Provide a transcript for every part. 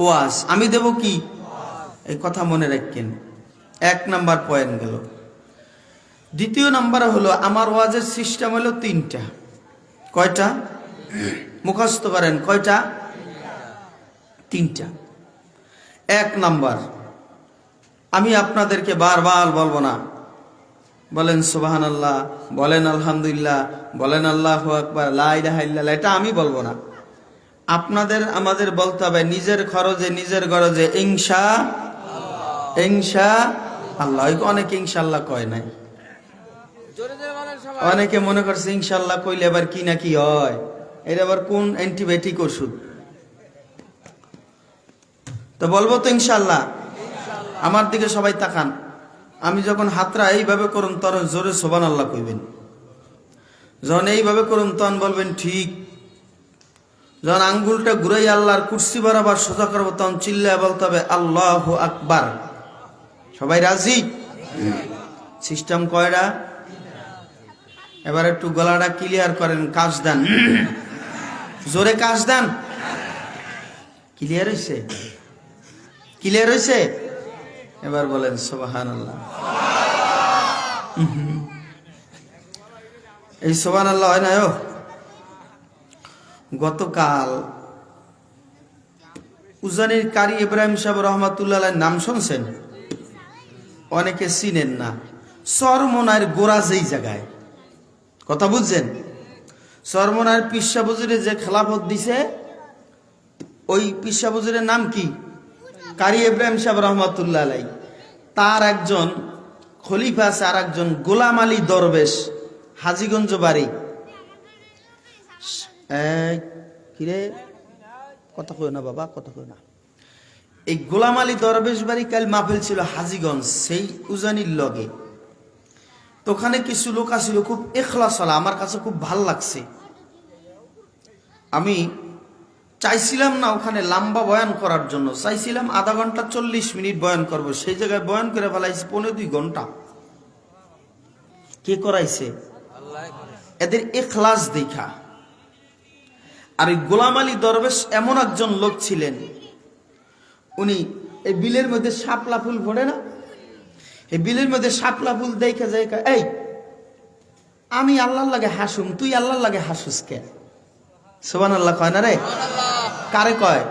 ওয়াজ, আমি দেব কি? এই কথা মনে রাখেন। 1 নাম্বার পয়েন্ট গেল। দ্বিতীয় নাম্বার হলো আমার ওয়াজের সিস্টেম হলো 3টা। কয়টা? মুখস্থ করেন, কয়টা? 3টা। 1 নাম্বার, আমি আপনাদেরকে বারবার বলবো না বলেন সুবহানাল্লাহ, বলেন আলহামদুলিল্লাহ, বলেন আল্লাহু আকবার, লা ইলাহা ইল্লাল্লাহ, এটা আমি বলবো না। আপনাদের আমাদের বলতে হবে নিজের খরচে নিজের গরজে ইনশাআল্লাহ। অনেকে ইনশাআল্লাহ কয় নাই, অনেকে মনে করছে ইনশাআল্লাহ কইলে আবার কি না কি হয়, এটা আবার কোন অ্যান্টিবায়োটিক ওষুধ। তো বলবো তো ইনশাআল্লাহ। আমার দিকে সবাই তাকান, আমি যখন হাতরা এইভাবে করুন তখন জোরে সুবহানাল্লাহ কইবেন, যখন এইভাবে করুন তখন বলবেন ঠিক, যখন আঙ্গুলটা ঘুরাই আল্লাহর কুরসি বরাবর সোজা করবো তখন চিল্লায় বলতে হবে আল্লাহু আকবার। সবাই রাজি? সিস্টেম কয়টা? এবার একটু গলাটা ক্লিয়ার করেন, কাজ দেন, জোরে কাজ দেন। ক্লিয়ার হয়েছে? ক্লিয়ার হয়েছে? এবার বলেন সুবহানাল্লাহ। এই সুবহানাল্লাহ হয় না? গতকাল উজানির কারি ইব্রাহিম সাহেব রহমাতুল্লাহ আলাইহির নাম শুনছেন? অনেকে চিনেন না। চরমনার গোড়া যেই জায়গায়, কথা বুঝছেন? চরমনার পিসা বুজুরে যে খেলাফত দিছে, ওই পিসা বুজুরের নাম কি? কারি ইব্রাহিম সাহেব রহমাতুল্লাহ আলাইহি। তার একজন খলিফা আছে, আর একজন গোলাম আলী দরবেশ, হাজীগঞ্জ বাড়ি। কিরে কথা কই না বাবা, কথা কই না। এই গোলাম আলী দরবেশ বাড়ি কাল মাহফিল ছিল হাজীগঞ্জ, সেই উজানির লগে। তো ওখানে কিছু লোক আসছিল, খুব ইখলাস ওয়ালা, আমার কাছে খুব ভাল লাগছে। আমি চাইছিলাম না ওখানে লম্বা বয়ান করার জন্য, চাইছিলাম আধা ঘন্টা 40 মিনিট বয়ান করব, সেই জায়গায় বয়ান করে ফেলাইছি 1.5 ঘন্টা। কে করাইছে? এদের ইখলাস দেখা। আর এই গোলাম আলী দরবেশ এমন একজন লোক ছিলেন, উনি এই বিলের মধ্যে শাপলা ফুল ফোড়ে না, এই বিলের মধ্যে শাপলা ফুল দেখে যায়, এই আমি আল্লাহর লাগে হাসুম, তুই আল্লাহর লাগে হাসুস কে? সুবহানাল্লাহ কয় না রে? কারে কয়?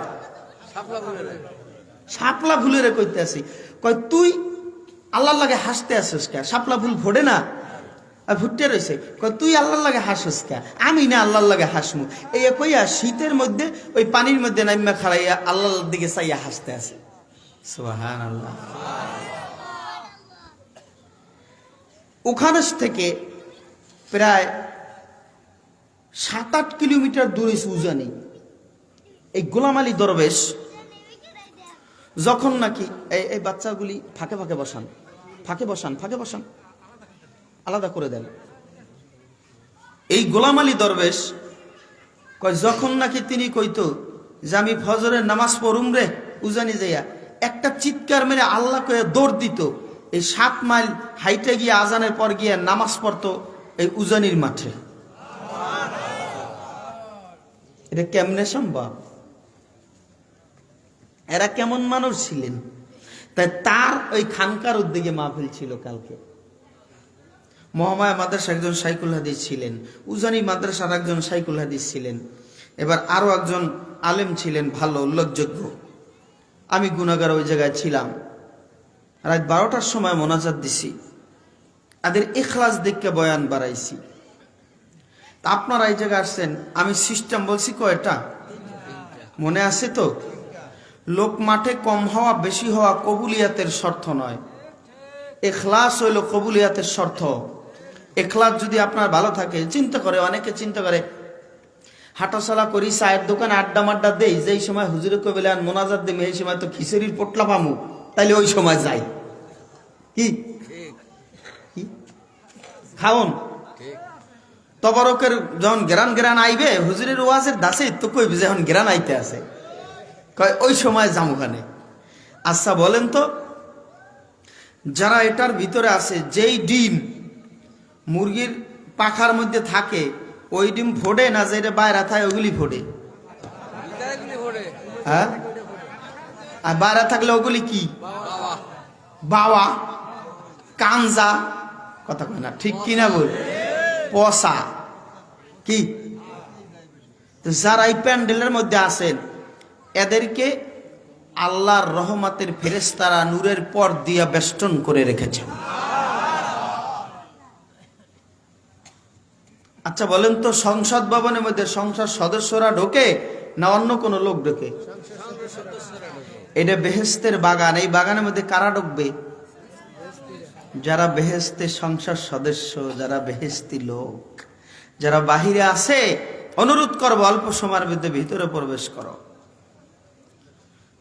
শাপলা ফুলের কইতে আসি, কয় তুই আল্লাহর লাগে হাসতে আসিস কে? শাপলা ফুল ফোড়ে না, ভুট্টে রয়েছে, কয় তুই আল্লাহর লাগে হাসুস কে? আমি না আল্লাহর লাগে হাসমু। এই কইয়া শীতের মধ্যে ওই পানির মধ্যে নাইমা খাড়াইয়া আল্লাহর দিকে চাইয়া হাসতে আছে। সুবহানাল্লাহ। ওখানে থেকে প্রায় 7-8 কিলোমিটার দূরে উজানি। এই গোলাম আলী দরবেশ যখন নাকি এই বাচ্চাগুলি ফাঁকে ফাঁকে বসান, ফাঁকে বসান, ফাঁকে বসান, আলাদা করে দেন। এই গোলাম আলী দরবেশ কয় যখন নাকি তিনি কইতো যে আমি ফজরের নামাজ পড়ুম রে উজানি যাইয়া, একটা চিৎকার মেরে আল্লাহ কয়ে দৌড় দিত, এই 7 মাইল হাইটে গিয়ে আজানের পর গিয়ে নামাজ পড়তো এই উজানির মাঠে। এটা কেমনে সম্ভব? এরা কেমন মানুষ ছিলেন? তাই তার ওই খানকার উদ্যোগে মাহফিল ছিল কালকে। মহামায়া মাদ্রাসা একজন শাইখুল হাদিস ছিলেন, উজানি মাদ্রাসার একজন শাইখুল হাদিস ছিলেন, এবার আরো একজন আলেম ছিলেন ভালো উল্লেখযোগ্য। আমি গুনাহগার ওই জায়গায় ছিলাম। রাত 12টার সময় মোনাজাত দিছি, তাদের ইখলাস দেখে বয়ান বাড়াইছি। আপনারা এই জায়গায় আসছেন, আমি সিস্টেম বলছি কয়টা? মনে আছে তো? লোক মাঠে কম হওয়া বেশি হওয়া কবুলিয়াতের শর্ত নয়, ইখলাস হইল কবুলিয়াতের শর্ত। ইখলাস যদি আপনার ভালো থাকে, চিন্তা করে, অনেকে চিন্তা করে হাঁটাচলা করি, চায়ের দোকানে আড্ডা মাড্ডা দেই, যেই সময় হুজুরে কবিলে মোনাজাত দেবে এই সময় তো খিচুড়ির পোটলা পামু, তাইলে ওই সময় যাই। কি খাওন তবরকের যখন গ্রান গ্রান আইবে হুজুরের ওয়াজের দাসে তো কইবে যে এখন গ্রান আইতে আছে, কয় ওই সময় যামুখানে। আচ্ছা বলেন তো, যারা এটার ভিতরে আছে, যেই ডিম মুরগির পাখার মধ্যে থাকে ওই ডিম ফোড়ে না যেটা বাইরে থাকে ওগুলি ফোড়ে? হ্যাঁ আর বাইরে থাকলে ওগুলি কি? বাওয়া, কাঞ্জা, কথা কয় না, ঠিক কিনা বল? পসা কি? যারা এই প্যান্ডেলের মধ্যে আছেন এদেরকে আল্লাহর রহমতের ফেরেশতারা নূরের পর দিয়া বেষ্টন করে রেখেছেন। আচ্ছা বলেন তো, সংসদ ভবনের মধ্যে সংসদ সদস্যরা ঢোকে না অন্য কোন লোক ঢোকে? এটা বেহেশতের বাগান, এই বাগানের মধ্যে কারা ঢুকবে? যারা বেহেশতের সংসদ সদস্য, যারা বেহেশতি লোক। যারা বাহিরে আছে অনুরোধ করবো অল্প সময়ের মধ্যে ভিতরে প্রবেশ করো।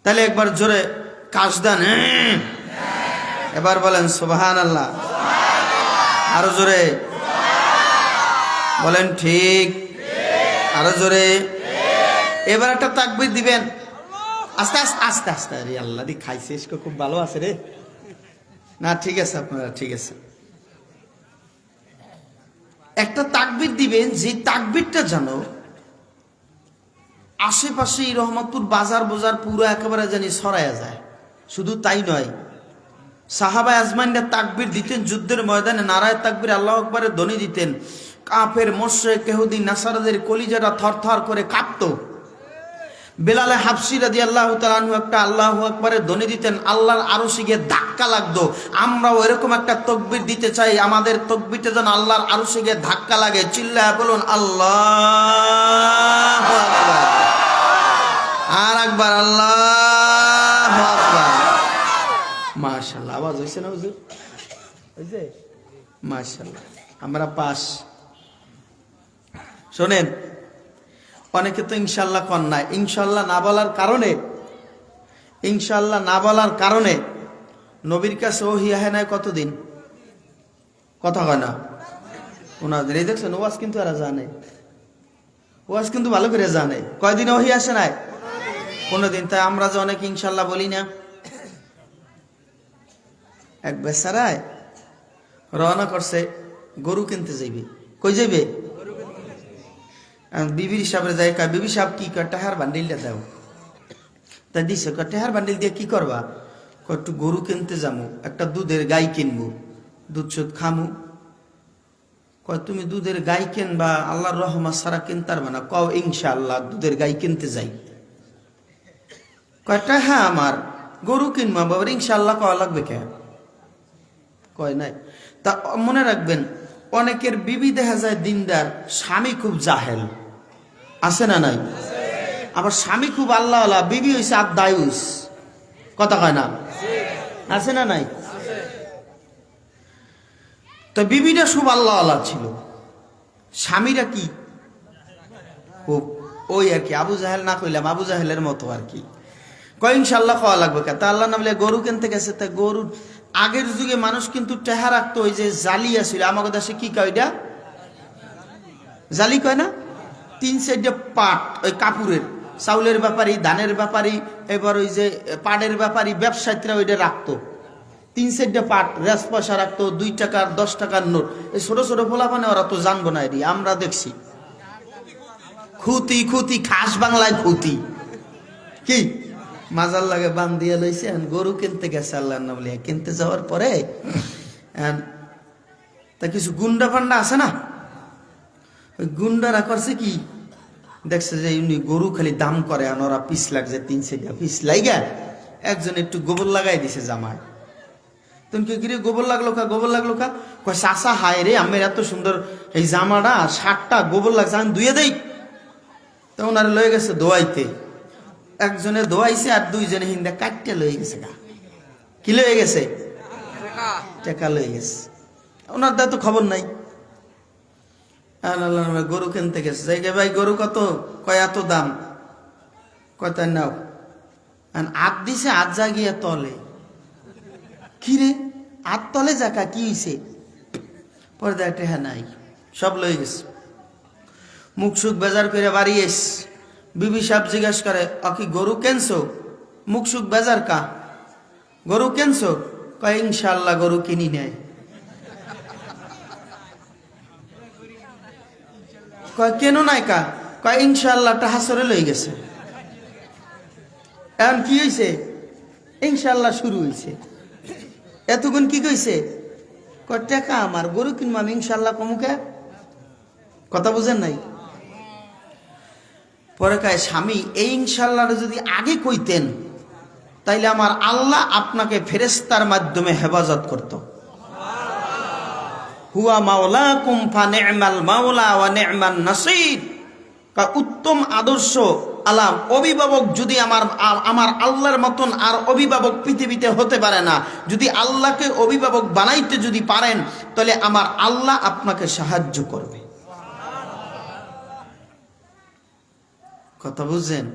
তাহলে একবার জোরে কাশ দেন, এবার বলেন সুবহানাল্লাহ, আরো জোরে বলেন ঠিক, আরো জোরে। এবার একটা তাকবীর দিবেন, আস্তে আস্তে আস্তে আস্তে। আরে আল্লাহ দি খাইছে, খুব ভালো আছে রে। না ঠিক আছে, আপনারা ঠিক আছে। একটা তাকবীর দিবেন, যে তাকবীরটা জানো আশেপাশে এই রহমতপুর বাজার বাজার পুরো একেবারে জানি ছড়ায়া যায়। শুধু তাই নয়, সাহাবা আজমাইনরা তাকবীর দিতেন যুদ্ধের ময়দানে, নারায়ে তাকবীর আল্লাহু আকবারের ধ্বনি দিতেন। কাফের মুশরিক ইহুদি নাসারাদের কলিজাটা থরথর করে কাঁপতো। বেলালে হাবশি রাদিয়াল্লাহু তাআলা আনহু একটা আল্লাহু আকবারের ধ্বনি দিতেন, আল্লাহর আরশে গিয়ে ধাক্কা লাগতো। আমরাও এরকম একটা তাকবীর দিতে চাই, আমাদের তাকবীরটা যেন আল্লাহর আরশে গিয়ে ধাক্কা লাগে। চিল্লায়া বলুন আল্লাহু আকবার, আর একবার আল্লাহু আকবার। মাশাআল্লাহ, আওয়াজ হইছে না হুজুর? হইছে? মাশাআল্লাহ, আমরা পাস। শোনেন, অনেকে তো ইনশাল্লাহ কন নাই। ইনশাল্লাহ না বলার কারণে, ইনশাল্লাহ না বলার কারণে নবীর কাছে ওহী আহে নাই কতদিন? কথা হয় না ওনাদের। এই দেখছেন ওয়াজ কিন্তু এরা জানে, ওয়াজ কিন্তু ভালো করে জানে। কয়দিন ওহী আসে নাই? 15 দিন। তাই আমরা যে অনেক ইনশাল্লাহ বলি না। এক বেচারায় রওনা করছে, গরু কিনতে যাইবে। কই যাইবে? বিবির সাহেবের যাই, বিবি সাহেব কি কয়, টাহার বান্ডিলটা দাও। তা দিছে, টাহার বান্ডিল দিয়ে কি করবা? একটু গরু কিনতে যাবো, একটা দুধের গাই কিনবো, দুধ সুদ খামু। কয় তুমি দুধের গাই কিনবা? আল্লাহর রহমত সারা কিনতে পারবে না। কও ইনশাআল্লাহ দুধের গাই কিনতে যাই। কয়টা হ্যাঁ আমার গরু কিনবো বাবার, ইনশাআল্লাহ কওয়া লাগবে কেন? কয় নাই। তা মনে রাখবেন, অনেকের বিবি দেখা যায় দিনদার, স্বামী খুব জাহেল, আছে না নাই? আবার স্বামী খুব আল্লাহওয়ালা, বিবি হইছে আবদায়ুস, কথা কয় না, আছে না নাই? তো বিবিটা খুব আল্লাহওয়ালা ছিল, স্বামীরা কি খুব ওই আর কি আবু জাহেল, না কইলাম আবু জাহেলের মতো আর কি। কয় ইনশাআল্লাহ খাওয়া লাগবে কে? তা আল্লাহ নামলে গরু কিনতে গেছে। তা গরুর আগের যুগে মানুষ কিন্তু টেহা রাখতো, ওই যে জালিয়া ছিল, আমাদের দেশে কি কয় এটা? জালি কয় না? 3 সাইডে পাট, ওই কাপুরের, চাউলের ব্যাপারী, ধানের ব্যাপারী, এবার ওই যে পাটের ব্যাপারী, ব্যবসায়ীরা ওইটা রাখতো। 3 সাইডে পাট, রেস পয়সা রাখতো, 2 টাকার 10 টাকার নোট। এই ছোট ছোট পোলাপানে ওরা তো জানবো না, এটি আমরা দেখছি। খুতি খুতি, খাস বাংলায় খুতি কি মাজার লাগে বান দিয়ে লইছে। গরু কিনতে গেছে আল্লাহর নাম লিয়া। কিনতে যাওয়ার পরে তা কিছু গুন্ডা ফান্ডা আছে না, ওই গুন্ডারা করছে কি, দেখছে যে উনি গরু খালি দাম করে, আর ওরা পিস লাগছে 3 সাইডে পিস লাইগা একজন একটু গোবর লাগাই দিছে জামায়। তুমি কি গিরে গোবর লাগলো কা, গোবর লাগলো কা? কয় চাচা হায় রে, আমার এত সুন্দর এই জামাটা, শার্টটা গোবর লাগছে, আমি ধুয়ে দেই। তো ওনারা লয়ে গেছে ধোয়াইতে। একজনে ধোয়াইছে আর 2 জনে হিন্দা কাটতে লয়ে গেছে। কি লয়ে গেছে? টাকা লয়ে গেছে। ওনার তো খবর নাই। গরু কিনতে গেছে, যাই ভাই গরু কত? কয় এত দাম। কয়টা নাও। আত দিছে, আত জাগিয়ে তলে। কি রে, আত তলে জাকা কি হইছে? পরে দেখে হ্যাঁ নাই, সব লয়ে গেছে। মুখ সুখ বেজার করে বাড়ি এস। বিবি সাহেব জিজ্ঞেস করে, কি গরু কেনছো? মুখ সুখ বেজার কা, গরু কেনছো? কয় ইনশাআল্লাহ গরু কিনি নেয়। কয় কেন নাই কা? কয় ইনশাআল্লাহ টাহা সরে লই গেছে। এখন কি হয়েছে? ইনশাল্লাহ শুরু হয়েছে। এতক্ষণ কি কইছে? কয় টাকা আমার, গরু কিনবো আমি ইনশাল্লাহ কমুকে। কথা বুঝেন নাই? পরে কয় স্বামী, এই ইনশাল্লাহ যদি আগে কইতেন তাইলে আমার আল্লাহ আপনাকে ফেরেশতার মাধ্যমে হেফাজত করত। হুয়া মাওলাকুম ফানি'মাল মাওলা ওয়া নি'মান নাসির। উত্তম আদর্শ আলাম অভিভাবক যদি আমার আল্লাহর মতন আর অভিভাবক পৃথিবীতে হতে পারে না। যদি আল্লাহকে অভিভাবক বানাইতে যদি পারেন তাহলে আমার আল্লাহ আপনাকে সাহায্য করবে। কথা বুঝছেন?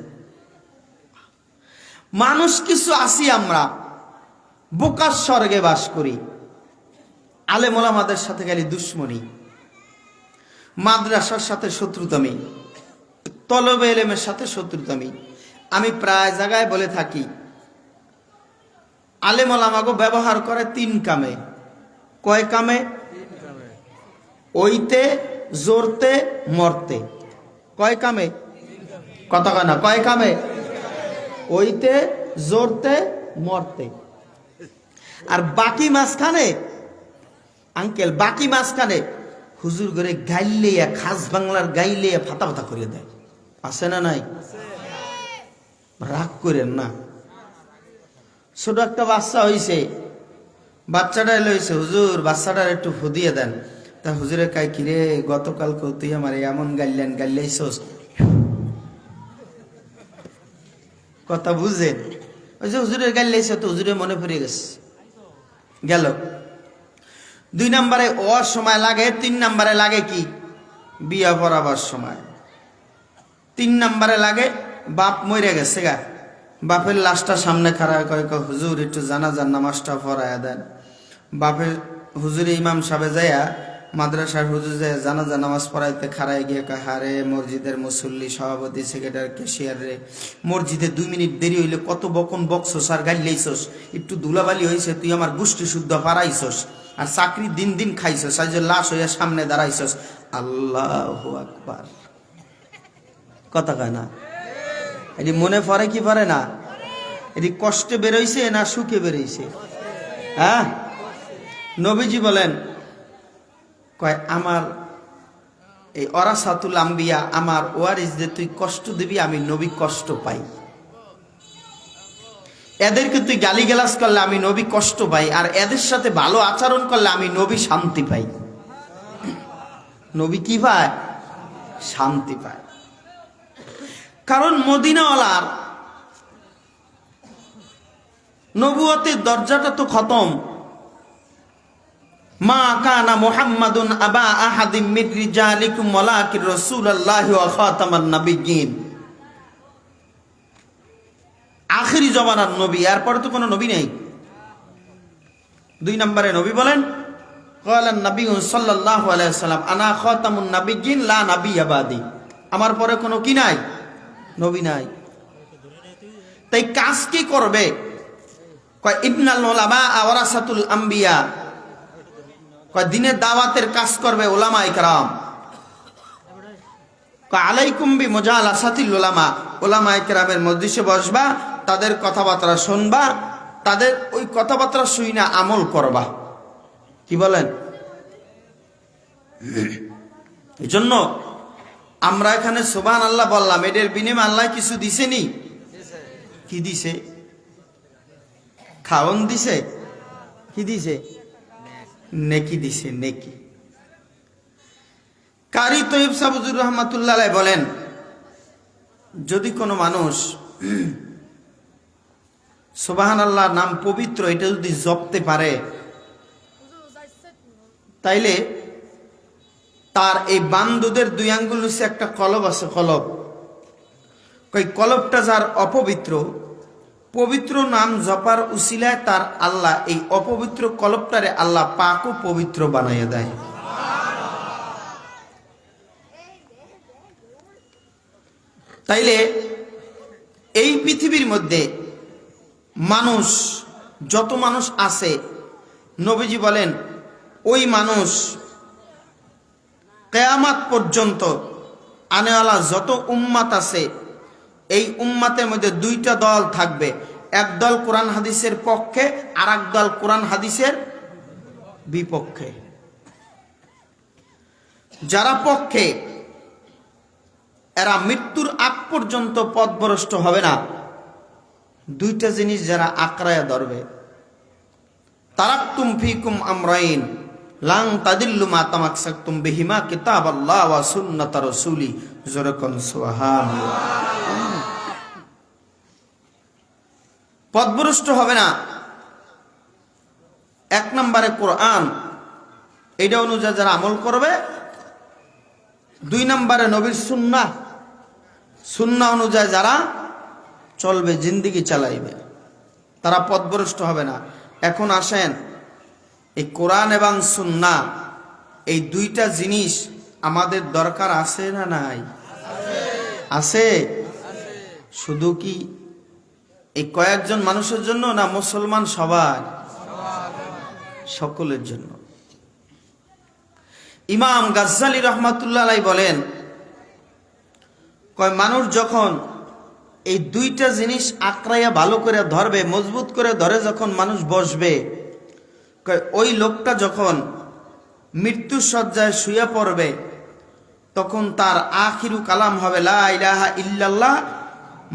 মানুষ কিছু আছি আমরা বোকার স্বর্গে বাস করি। আলেম ওলামাদের সাথে খালি দুশ্মনী, মাদ্রাসার সাথে শত্রুতামি, তলবে ইলমের সাথে শত্রুতামি। আমি প্রায় জায়গায় বলে থাকি, আলেম ওলামাকে ব্যবহার করে তিন কামে। কয় কামে? ওইতে, জোরতে, মরতে। কয় কামে? কথা কয় না, কয় কামে? ওইতে, জোরতে, মরতে। আর বাকি মাঝখানে আঙ্কেল, বাকি মাঝখানে হুজুর করে গাইলে, খাস বাংলার গাইলে ফাতা ফাতা করিয়ে দেয়। আছে না নাই? রাগ করেন না। ছোট একটা বাচ্চা হইছে, বাচ্চাটা লইছে, হুজুর বাচ্চাটার একটু ফুদিয়ে দেন। তা হুজুরে কাই কিরে, গতকালকে তুই আমার এমন গাইলেন, গাইলেইছস। কথা বুঝেন? ওই যে হুজুরের গাইলেইছে তো হুজুরে মনে পড়ে গেছে, গেল। 2 নম্বরে ওর সময় লাগে। 3 নম্বরে লাগে কি? বিয়া পড়াবার সময়। 3 নম্বরে লাগে বাপ মরে গেছে গা, বাপের লাশটা সামনে খাড়া করে হুজুর একটু জানাজার নামাজটা পড়ায়া দেন। বাপের হুজুরে ইমাম সাহেব যাইয়া, মাদ্রাসার হুজুর যায় জানাজা নামাজ পড়াইতে খাড়ায় গিয়ে কয়, হারে মসজিদের মুসল্লি, সভাপতি, সেক্রেটারি, ক্যাশিয়ার রে, মসজিদে 2 মিনিট দেরি হইলে কত বকন বকছস আর গাইলেইছস। একটু ধুলাবালি হয়েছে, তুই আমার গোষ্ঠী শুদ্ধ পারাইছস, আর চাকরি দিন দিন খাইছস, আজ লাশ হইয়া সামনে দাঁড়াইছস। আল্লাহু আকবার। কথা কয় না? এটি মনে পড়ে কি পড়ে না? এটি কষ্টে বেরোইছে না সুখে বেরোইছে? হ্যাঁ, নবীজি বলেন, কয় আমার এই ওরাসাতুল আম্বিয়া, আমার ওয়ারিস যে তুই কষ্ট দিবি, আমি নবী কষ্ট পাই। এদেরকে তুই গালিগালাজ করলে আমি নবী কষ্ট পাই, আর এদের সাথে ভালো আচরণ করলে আমি নবী শান্তি পাই। নবী কি পায়? শান্তি পায়। কারণ মদিনাওয়ালার নবুয়তের দরজাটা তো খতম। মা কানা মুহাম্মাদুন আবা আহাদিম মির রিজালিকুম ওয়ালাকিন রাসূলুল্লাহি ওয়া খাতামান নাবিয়্যিন। আখেরি জমানার নবী, এরপরে তো কোনো নবী নেই। 2 নম্বরে নবী বলেন, ক্বালান নবী সাল্লাল্লাহু আলাইহি ওয়াসাল্লাম আনা খাতামুন নাবিয়্যিন লা নাবিয়্যা বাদি। আমার পরে কোনো কি নাই? নবী নাই। তাই কাজ কি করবে? কয় ইবনাল উলামা ওয়ারাসাতুল আম্বিয়া। কয় দিনের দাওয়াতের কাজ করবে উলামায়ে কেরাম। কয় আলাইকুম বি মুজালাসাতিল উলামা। উলামায়ে কেরামের মজলিসে বসবা, তাদের কথাবার্তা শুনবা, তাদের ওই কথাবার্তা শুইনা আমল করবা। কি বলেন? এই জন্য আমরা এখানে সুবহানাল্লাহ বললাম, এদের বিনিময়ে আল্লাহ কিছু দিছেনি? কি দিছে? খাওন দিছে? কি দিছে? নেকি দিছে, নেকি। কারি তৈয়ব সাবজুর রহমাতুল্লাহ আলাইহি বলেন, যদি কোনো মানুষ সুবহানাল্লাহর নাম পবিত্র এটা যদি জপতে পারে, তাইলে তার এই বান্দুদের 2 আঙ্গুল নিচে একটা কলব আছে, কলব। কই কলবটা যার অপবিত্র, পবিত্র নাম জপার উসিলায় তার আল্লাহ এই অপবিত্র কলবটারে আল্লাহ পাক ও পবিত্র বানাইয়া দেয়। তাইলে এই পৃথিবীর মধ্যে মানুষ, যত মানুষ আছে, নবীজি বলেন ওই মানুষ কিয়ামত পর্যন্ত আনেওয়ালা যত উম্মাত আছে, এই উম্মাতের মধ্যে 2টা দল থাকবে। একদল কোরআন হাদিসের পক্ষে আর একদল কোরআন হাদিসের বিপক্ষে। যারা পক্ষে এরা মৃত্যুর আগ পর্যন্ত পথভ্রষ্ট হবে না। দুইটা জিনিস যারা আঁকড়ায়া ধরবে, তারাকতুম ফিকুম আমরাইন লাং তাদিল্লু মা তামাক্সাকতুম বিহিমা কিতাবাল্লাহ ওয়া সুন্নাত রাসূলি যরকন সুবহানাল্লাহ। পথভ্রষ্ট হবে না। এক নম্বরে কোরআন, এইটা অনুযায়ী যারা আমল করবে। দুই নম্বরে নবীর সুন্নাহ, সুন্নাহ অনুযায়ী যারা চলবে, জিন্দেগি চালাইবে, তারা পথভ্রষ্ট হবে না। এখন আসেন, এই কোরআন এবং সুন্নাহ এই দুইটা জিনিস আমাদের দরকার আছে না নাই? আছে। শুধু কি এই কয়েকজন মানুষের জন্য না, মুসলমান সবার, সকলের জন্য? ইমাম গাজ্জালী রহমাতুল্লাহ আলাইহি বলেন, কয় মানুষ যখন এই দুইটা জিনিস আঁকড়াইয়া ভালো করে ধরবে, মজবুত করে ধরে যখন মানুষ বসবে, কয় ওই লোকটা যখন মৃত্যুর শয্যায় শুয়ে পড়বে তখন তার আখিরু কালাম হবে লা ইলাহা ইল্লাল্লাহ,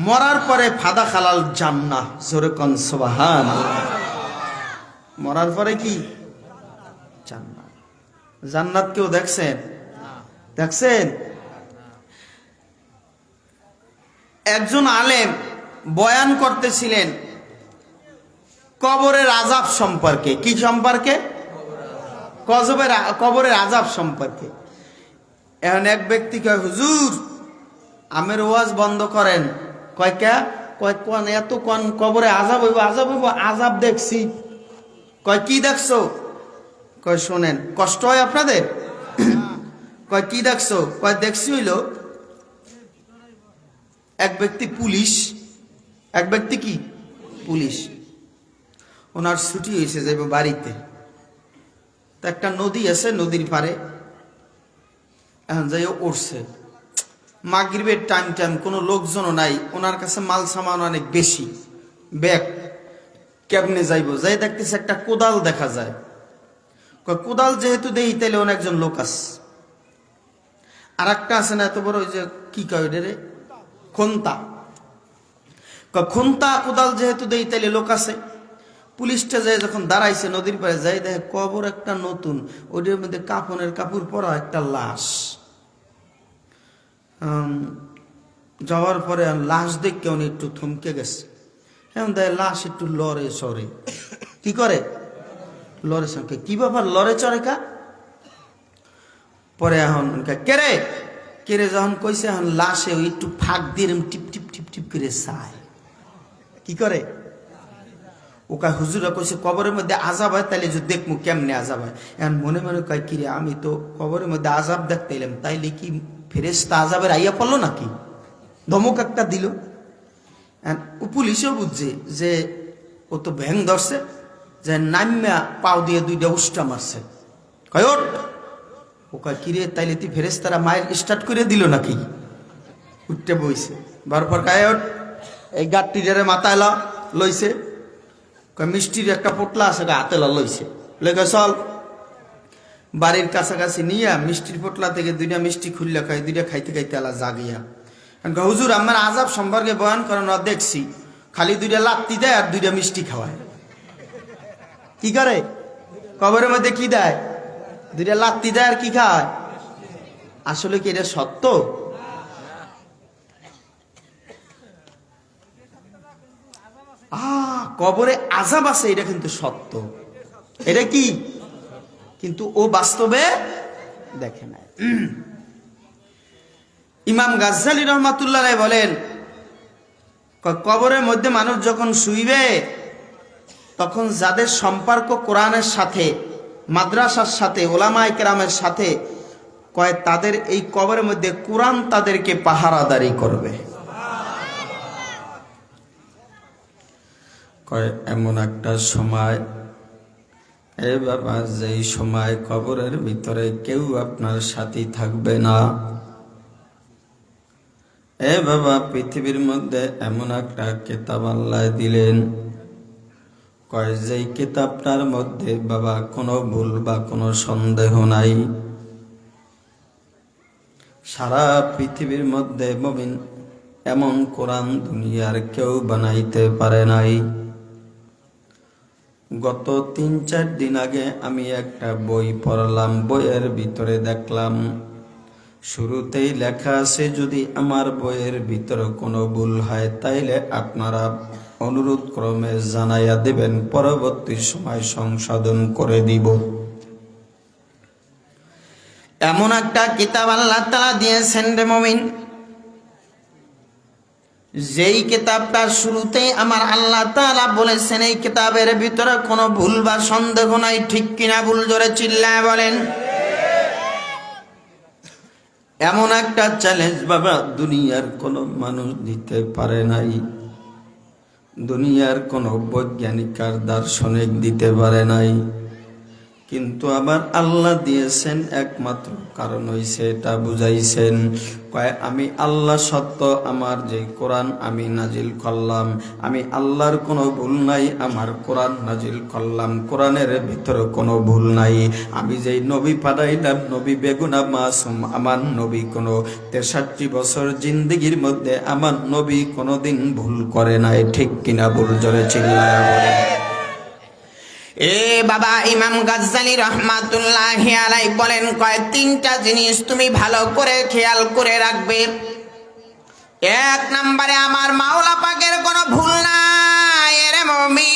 মরার পরে ফাদা খালাল জান্নাহ। জোরে কোন সুবহানাল্লাহ। মরার পরে কি? জান্নাত। জান্নাত কেউ দেখছেন? দেখছেন? একজন আলেম বয়ান করতেছিলেন কবরের আযাব সম্পর্কে। কি সম্পর্কে? কবরের আযাব সম্পর্কে। এখন এক ব্যক্তি কয়, হুজুর আমের ওয়াজ বন্ধ করেন। কয় কে? কয় কোন এত কোন কবরে আযাব হইব, আযাব হইব। আযাব দেখছি। কয় কি দেখছো? কয় শোনেন, কষ্ট হয় আপনাদের? কয় কি দেখছো? কয় দেখছি হইল এক ব্যক্তি পুলিশ, এক ব্যক্তি কি পুলিশ, ওনার ছুটি হয়েছে, যাইব বাড়িতে। তো একটা নদী আছে, নদীর পারে এখন যাই উঠছে। মাগরিবের টাইম কোনো লোকজনও নাই, ওনার কাছে মাল সামান অনেক বেশি, ব্যাগ কেমনে যাইব। যাই দেখতেছে একটা কোদাল দেখা যায়। কোদাল যেহেতু দেই তাইলে অনেকজন লোক আছে। আর একটা আছে না এত বড়, ওই যে কি কয় রে, খন্তা। খন্তা কোদাল যেহেতু দেই তাইলে লোক আছে। পুলিশটা যায় যখন দাঁড়াইছে নদীর পাড়ে, যাই দেখে কবর একটা নতুন, ওইটার মধ্যে কাফনের কাপড় পরা একটা লাশ। যাওয়ার পরে লাশ দেখে উনি একটু থমকে গেছে। এখন দেখে লাশ একটু লড়ে চড়ে। কি করে? লড়ে চড়ে। কি ব্যাপার লড়ে চড়ে কা? পরে এখন কেরে কেরে যখন কইছে, এখন লাশে ওই একটু ফাঁক দিয়ে টিপ টিপ টিপ টিপ করে চায়। কি করে? ওকা হুজুরা কইছে কবরের মধ্যে আযাব হয়, তাইলে যে দেখমু কেমনে আযাব হয়। এখন মনে মনে কয়, কিরে আমি তো কবরের মধ্যে আযাব দেখতে এলাম, তাইলে কি ফেরেশতা আযাবের আইয়া পড়লো নাকি? ধমক একটা দিল। ও পুলিশও বুঝছে যে ও তো ভ্যাং ধরছে, যে নামিয়া পাও দিয়ে দুইটা উষ্টা মারছে। কয় ওঠ। ও কয় কিরে তাইলে তুই ফেরেশতারা মায়ের স্টার্ট করে দিল নাকি? উঠতে বইছে। বারপর কায় ওঠ, এই গাট্টিটারে মাথায় লইছে। মিষ্টির একটা পোটলা আছে, হাতে লইছে। লেগে চল। বাড়ির কাছাকাছি নিয়ে মিষ্টির পোটলা থেকে দুইটা মিষ্টি খুললে খাই, দুইটা খাইতে খাইতে আলা জাগিয়া। হুজুর আমার আযাব সম্পর্কে বয়ান করেন, দেখছি খালি দুইটা লাত্তি দেয় আর দুইটা মিষ্টি খাওয়ায়। কি করে? কবরের মধ্যে কি দেয়? দুইটা লাত্তি দেয় আর কি খায়? আসলে কি এটা সত্য? কবরে আযাব আছে, এটা কিন্তু সত্য। এটা কি? কিন্তু ও বাস্তবে দেখে না। ইমাম গাজ্জালী রহমাতুল্লাহ আলাইহি বলেন, কবরের মধ্যে মানুষ যখন শুইবে তখন যাদের সম্পর্ক কোরআনের সাথে, মাদ্রাসার সাথে, ওলামায়ে কেরামের সাথে, কয় তাদের এই কবরের মধ্যে কোরআন তাদেরকে পাহারাদারি করবে। কয় এমন একটা সময়, এ বাবা, যেই সময় কবরের ভিতরে কেউ আপনার সাথী থাকবে না। এ বাবা, পৃথিবীর মধ্যে এমন একটা কিতাব আল্লাহ দিলেন, কয় যেই কিতাবটার মধ্যে বাবা কোনো ভুল বা কোনো সন্দেহ নাই। সারা পৃথিবীর মধ্যে মুমিন এমন কোরআন দুনিয়ার কেউ বানাইতে পারে নাই। গত 3-4 দিন আগে আমি একটা বই পড়লাম, বইয়ের ভিতরে দেখলাম শুরুতেই লেখা আছে, যদি আমার বইয়ের ভিতরে কোনো ভুল হয় তাইলে আপনারা অনুরোধ ক্রমে জানাইয়া দেবেন, পরবর্তী সময় সংশোধন করে দিব। এমন একটা কিতাব আল্লাহ তাআলা দিয়েছেন রে মুমিন, যেই কিতাবটার শুরুতেই আমার আল্লাহ তাআলা বলেছেন এই কিতাবের ভিতরে কোনো ভুল বা সন্দেহ নাই। ঠিক কিনা? ভুল জোরে চিল্লায় বলেন। এমন একটা চ্যালেঞ্জ বাবা দুনিয়ার কোনো মানুষ দিতে পারে নাই, দুনিয়ার কোনো বৈজ্ঞানিক আর দার্শনিক দিতে পারে নাই, কিন্তু আবার আল্লাহ দিয়েছেন একমাত্র কারণ হইছে এটা বুঝাইছেন, কয় আমি আল্লাহ সত্য, আমার যে কোরআন আমি নাজিল করলাম, আমি আল্লাহর কোনো ভুল নাই, আমার কোরআন নাজিল করলাম, কোরআনের ভিতরে কোনো ভুল নাই। আমি যেই নবী পাঠাইলাম, নবী বেগুনা মাসুম, আমার নবী কোনো 63 বছর জিন্দেগির মধ্যে আমার নবী কোনোদিন ভুল করে নাই। ঠিক কিনা? ভুল জোরে চিল্লায়া বলে। এ বাবা, ইমাম গাজ্জালী রহমাতুল্লাহি আলাইহি বলেন, কয় 3টা জিনিস তুমি ভালো করে খেয়াল করে রাখবে। 1 নম্বরে আমার মাওলা পাকের কোনো ভুল নাই রে মুমিন।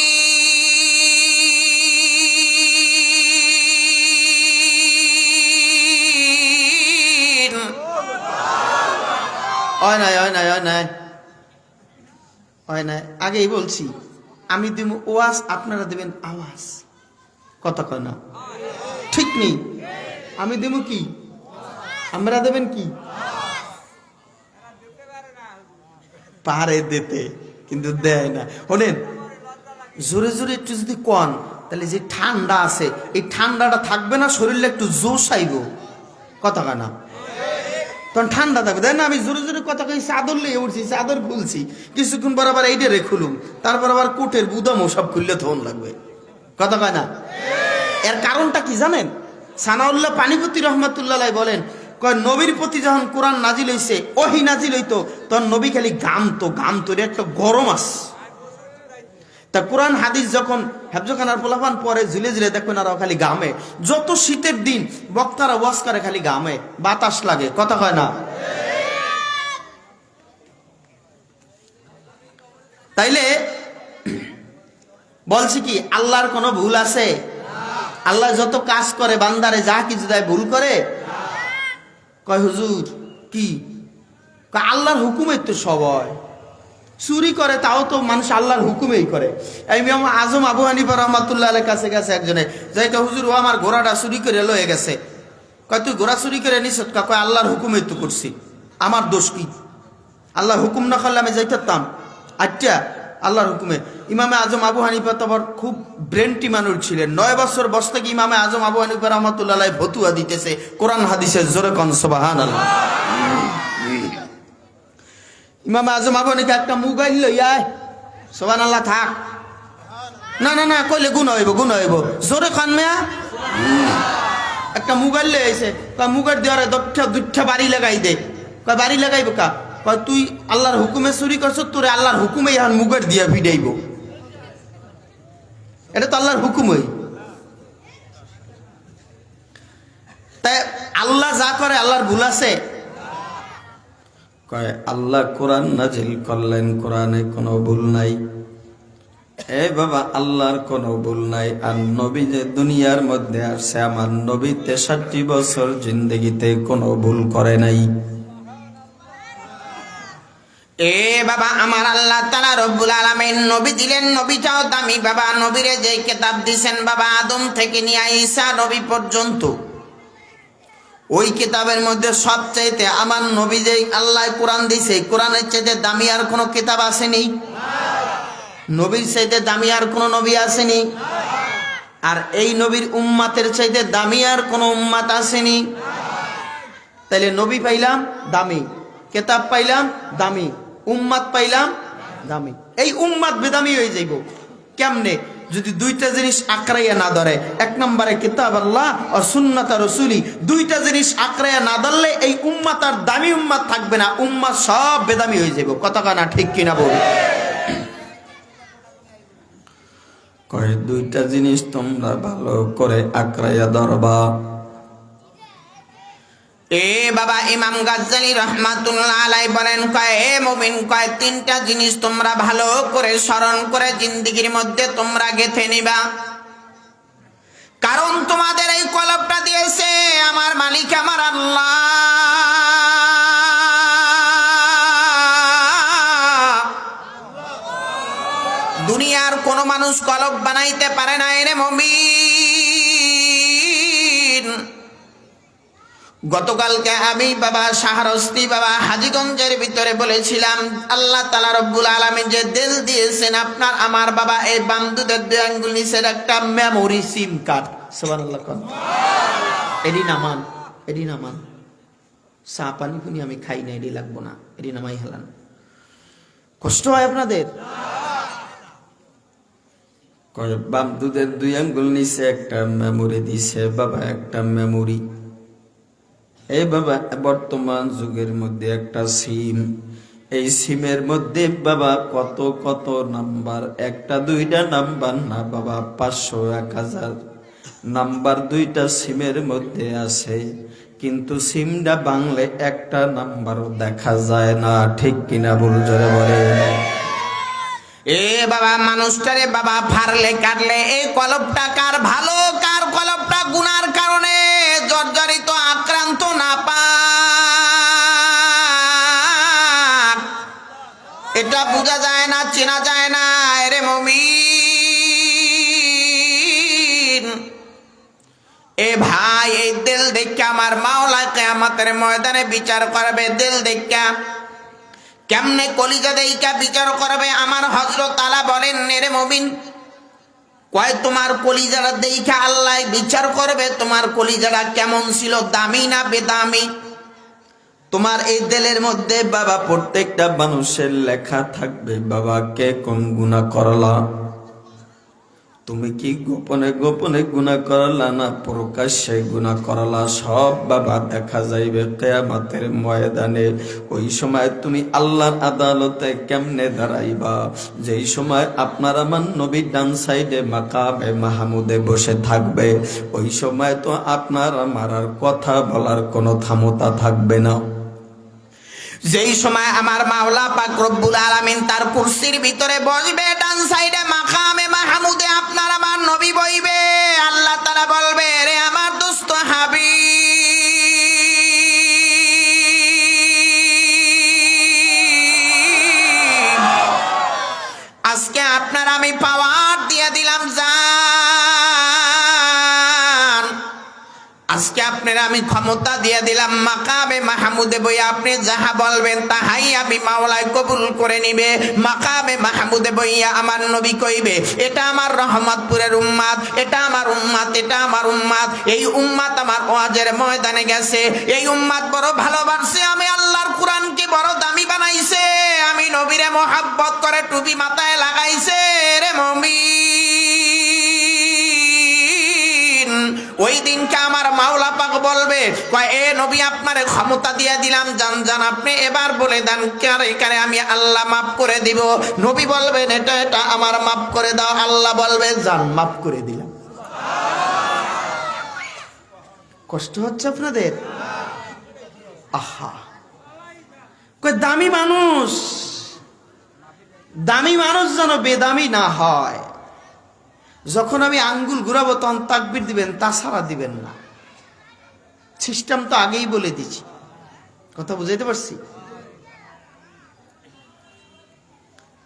হয় নাই, আগেই বলছি, আমি দিব ওয়াজ, আপনারা দেবেন আওয়াজ। কথা কয় না? ঠিক নেই? আমি দেব কি, আমরা দেবেন কি? পারে দিতে, কিন্তু দেয় না। শোনেন, জোরে জোরে একটু যদি কন, তাহলে যে ঠান্ডা আছে এই ঠান্ডাটা থাকবে না, শরীরে একটু জোশ আইব। কথা কয় না? তখন ঠান্ডা থাকবে, তাই না? আমি জোরে জোরে কথা কই, চাদর লিয়ে উঠছি, চাদর খুলছি, কিছুক্ষণ পর আবার এইটারে খুলুম, তারপর আবার কোটের বুদামও সব খুললে তখন লাগবে। কথা কয় না? এর কারণটা কি জানেন? সানাউল্লাহ পানিপতি রহমাতুল্লাহ বলেন, কয় নবীর প্রতি যখন কোরআন নাজিল হইছে, ওহী নাজিল হইতো, তখন নবী খালি ঘামতো, এর একটা গরম আস। তা কোরআন হাদিস যখন হেফজখানার পোলাপান পরে ঝিলে ঝিলে দেখবেন আর খালি ঘামে। যত শীতের দিন বক্তারা ওয়াজ করে খালি ঘামে, বাতাস লাগে। কথা কয় না? তাইলে বলছি কি, আল্লাহর কোনো ভুল আছে? আল্লাহ যত কাজ করে বান্দারে যা কিছু দেয় ভুল করে? কয় হুজুর কি, আল্লাহর হুকুমের তো সবাই চুরি করে, তাও তো মানুষ আল্লাহর হুকুমেই করে। ইমাম আজম আবু হানিফা রহমাতুল্লাহ আলাইহির কাছে গেছে একজনে, যাই কয় হুজুর ও আমার ঘোড়াটা চুরি করে লয়ে গেছে। কয় তুই ঘোড়া চুরি করে নিস? কয় আল্লাহর হুকুমেই তো করছি, আমার দোষ কি? আল্লাহর হুকুম না করলে আমি যাইতাম? আচ্ছা, আল্লাহর হুকুমে। ইমামে আজম আবু হানিফা তো আবার খুব ব্রেনটি মানুষ ছিলেন। 9 বছর বয়স থেকে ইমামে আজম আবু হানিফা রহমাতুল্লাহ আলাইহি ফতুয়া দিতেছে কোরআন হাদিসের জোরে। কোন সুবহানাল্লাহ। ইমামে আজম আবু হানিফা একটা মোবাইল লইয়া, সুবহানাল্লাহ থাক, না না না কইলে গুণ হইব, জোরে খান মেয়া। একটা মোবাইল লই আইছে, কয় মোবাইল দেওয়ারে দুইটা বাড়ি লাগাই দে। কয় বাড়ি লাগাইব কা? কয় তুই আল্লাহর হুকুমে চুরি করছ, তোরে আল্লাহর হুকুমে এখন মুগের দিয়া ভিড়াইব। এটা তো আল্লাহর হুকুমই। তাই আল্লাহ যা করে আল্লাহর ভুল আছে? কয় আল্লাহ কোরআন নাজিল করলেন, কোরআনে কোনো ভুল নাই। এ বাবা, আল্লাহর কোনো ভুল নাই। আর নবী যে দুনিয়ার মধ্যে আসছে, আমার নবী 63 বছর জিন্দেগিতে কোনো ভুল করে নাই। এ বাবা, আমার আল্লাহ তাআলা রব্বুল আলামিন নবী দিলেন, নবীটাও দামি বাবা। নবীরে যে কিতাব দিয়েছেন বাবা, আদম থেকে নিয়ে ঈসা নবী পর্যন্ত, ওই কিতাবের মধ্যে সবচাইতে আমার নবী যে আল্লাহ কোরআন দিয়েছে, কোরআনের চাইতে দামি আর কোনো কিতাব আসেনি। নবীর চাইতে দামি আর কোনো নবী আসেনি। আর এই নবীর উম্মাতের চাইতে দামি আর কোনো উম্মাত আসেনি। তাইলে নবী পাইলাম দামি, কিতাব পাইলাম দামি, উম্মাত পাইলাম দামি। এই উম্মাত বেদামি হয়ে যাইব কেমনে? যদি দুইটা জিনিস আঁকড়াইয়া না ধরে। এক নম্বরে কিতাব আল্লাহ আর সুন্নাত রাসূলি, দুইটা জিনিস আঁকড়াইয়া না ধরলে এই উম্মাত আর দামি উম্মাত থাকবে না, উম্মাত সব বেদামি হয়ে যাইব। কথা কানা ঠিক কিনা বল? কয় দুইটা জিনিস তোমরা ভালো করে আঁকড়াইয়া ধরবা। এ বাবা ইমাম গাজ্জালী রাহমাতুল্লাহ আলাইহি বলেন, কয় এ মুমিন, কয় তিনটা জিনিস তোমরা ভালো করে স্মরণ করে জিন্দেগির মধ্যে তোমরা গেঁথে নিবা। কারণ তোমাদের এই কলবটা দিয়েছে আমার মালিক, আমার আল্লাহ। দুনিয়ার কোন মানুষ কলব বানাইতে পারে না রে মুমিন। গতকালকে আমি বাবা শাহরস্তি বাবা হাজীগঞ্জের ভিতরে বলেছিলাম, আল্লাহ তাআলা রব্বুল আলামিন যে দিল দিয়েছেন আপনার আমার বাবা, এই বাম দুধের দুই আঙ্গুল নিচের একটা মেমোরি সিম কার্ড। সুবহানাল্লাহ। এডি নামান, এডি নামান। চা পানি পুনি আমি খাই না, এডি লাগবো না, এডি নামাই হেলান। কষ্ট হয় আপনাদের? বাম দুধের দুই আঙ্গুল নিচে একটা মেমোরি দিছে বাবা, একটা মেমোরি। এই বাবা বর্তমান যুগের মধ্যে একটা সিম, এই সিমের মধ্যে বাবা কত কত নাম্বার, একটা দুইটা নাম্বার না বাবা, 500 1000 নাম্বার দুইটা সিমের মধ্যে আছে। কিন্তু সিমটা বাংলে একটা নাম্বারও দেখা যায় না। ঠিক কিনা বল জোরে বলে? এ বাবা মানুষটারে বাবা ফারলে কাটলে এই কলবটা কার ভালো, কার কলবটা গুনার কারণে জর্জরিত আক্রান্ত না পাক, এটা বোঝা যায় না, চেনা যায় না রে মুমিন। এ ভাই, এই দিল দেখে আমার মাওলা কিয়ামতের ময়দানে বিচার করবে। দিল দেখে কেমনে কলিজা দেইকা বিচার করবে? আমার হযরত আলা বলেন রে মুমিন, কয় তোমার কলিজাটা দেইখা আল্লাহ বিচার করবে তোমার কলিজাটা কেমন ছিল, দামি না বেদামি। তোমার এই দিলের মধ্যে বাবা প্রত্যেকটা মানুষের লেখা থাকবে বাবা কে কোন গুনাহ করলা। তুমি কি গোপনে গোপনে গুনাহ করলা না প্রকাশ্যে গুনাহ করলা, সব বাবা দেখা যাইবে কিয়ামতের ময়দানে। ওই সময় তুমি আল্লাহর আদালতে কেমনে দাঁড়াইবা? যেই সময় আপনার আমার নবী ডান সাইডে মাকামে মাহমুদে বসে থাকবে, ওই সময় তো আপনার আমার আর কথা বলার কোনো ক্ষমতা থাকবে না। যেই সময় আমার মাওলা পাক রব্বুল আলামিন তার কুরসির ভিতরে বসবে, ডান সাইডে মাকামে মাহমুদে আপনার আমার নবী বইবে, আল্লাহ তাআলা বলবে, রে আমার দোস্ত হাবিব, আজকে আপনার আমি পাওয়ার দিয়ে দিলাম জান, আজকে আপনার আমি ক্ষমতা দিয়ে দিলাম মাকামে মাহমুদে বই আপনি যাহা বলবেন তাহাই আমি মাওলায় কবুল করে নিবে। মাকামে মাহমুদে বইয়া আমার নবী কইবে, এটা আমার রহমতপুরের উম্মাত, এটা আমার উম্মাত, এটা আমার উম্মাত। এই উম্মাত আমার ওয়াজের ময়দানে গেছে, এই উম্মাত বড় ভালোবাসছে, আমি আল্লাহর কোরআনকে বড় দামি বানাইছে, আমি নবীরে মোহাব্বত করে টুপি মাথায় লাগাইছে রে মুমিন। ওই দিনকে আমার মাওলা পাক বলবে, কয় এ নবী আপনারে ক্ষমতা দিয়ে দিলাম, জান জান আপনি এবার বলে দেন কারে কারে আমি আল্লাহ মাফ করে দিব। নবী বলবেন এটা এটা আমার মাফ করে দাও, আল্লাহ বলবে জান মাফ করে দিলাম। কষ্ট হচ্ছে আপনাদের? আহা, কয় দামি মানুষ, দামি মানুষ যেন বেদামি না হয়। যখন আমি আঙ্গুল ঘুরাবো তখন তাকবীর দিবেন, তাছাড়া দিবেন না। সিস্টেম তো আগেই বলে দিছি, কথা বুঝাইতে পারছি?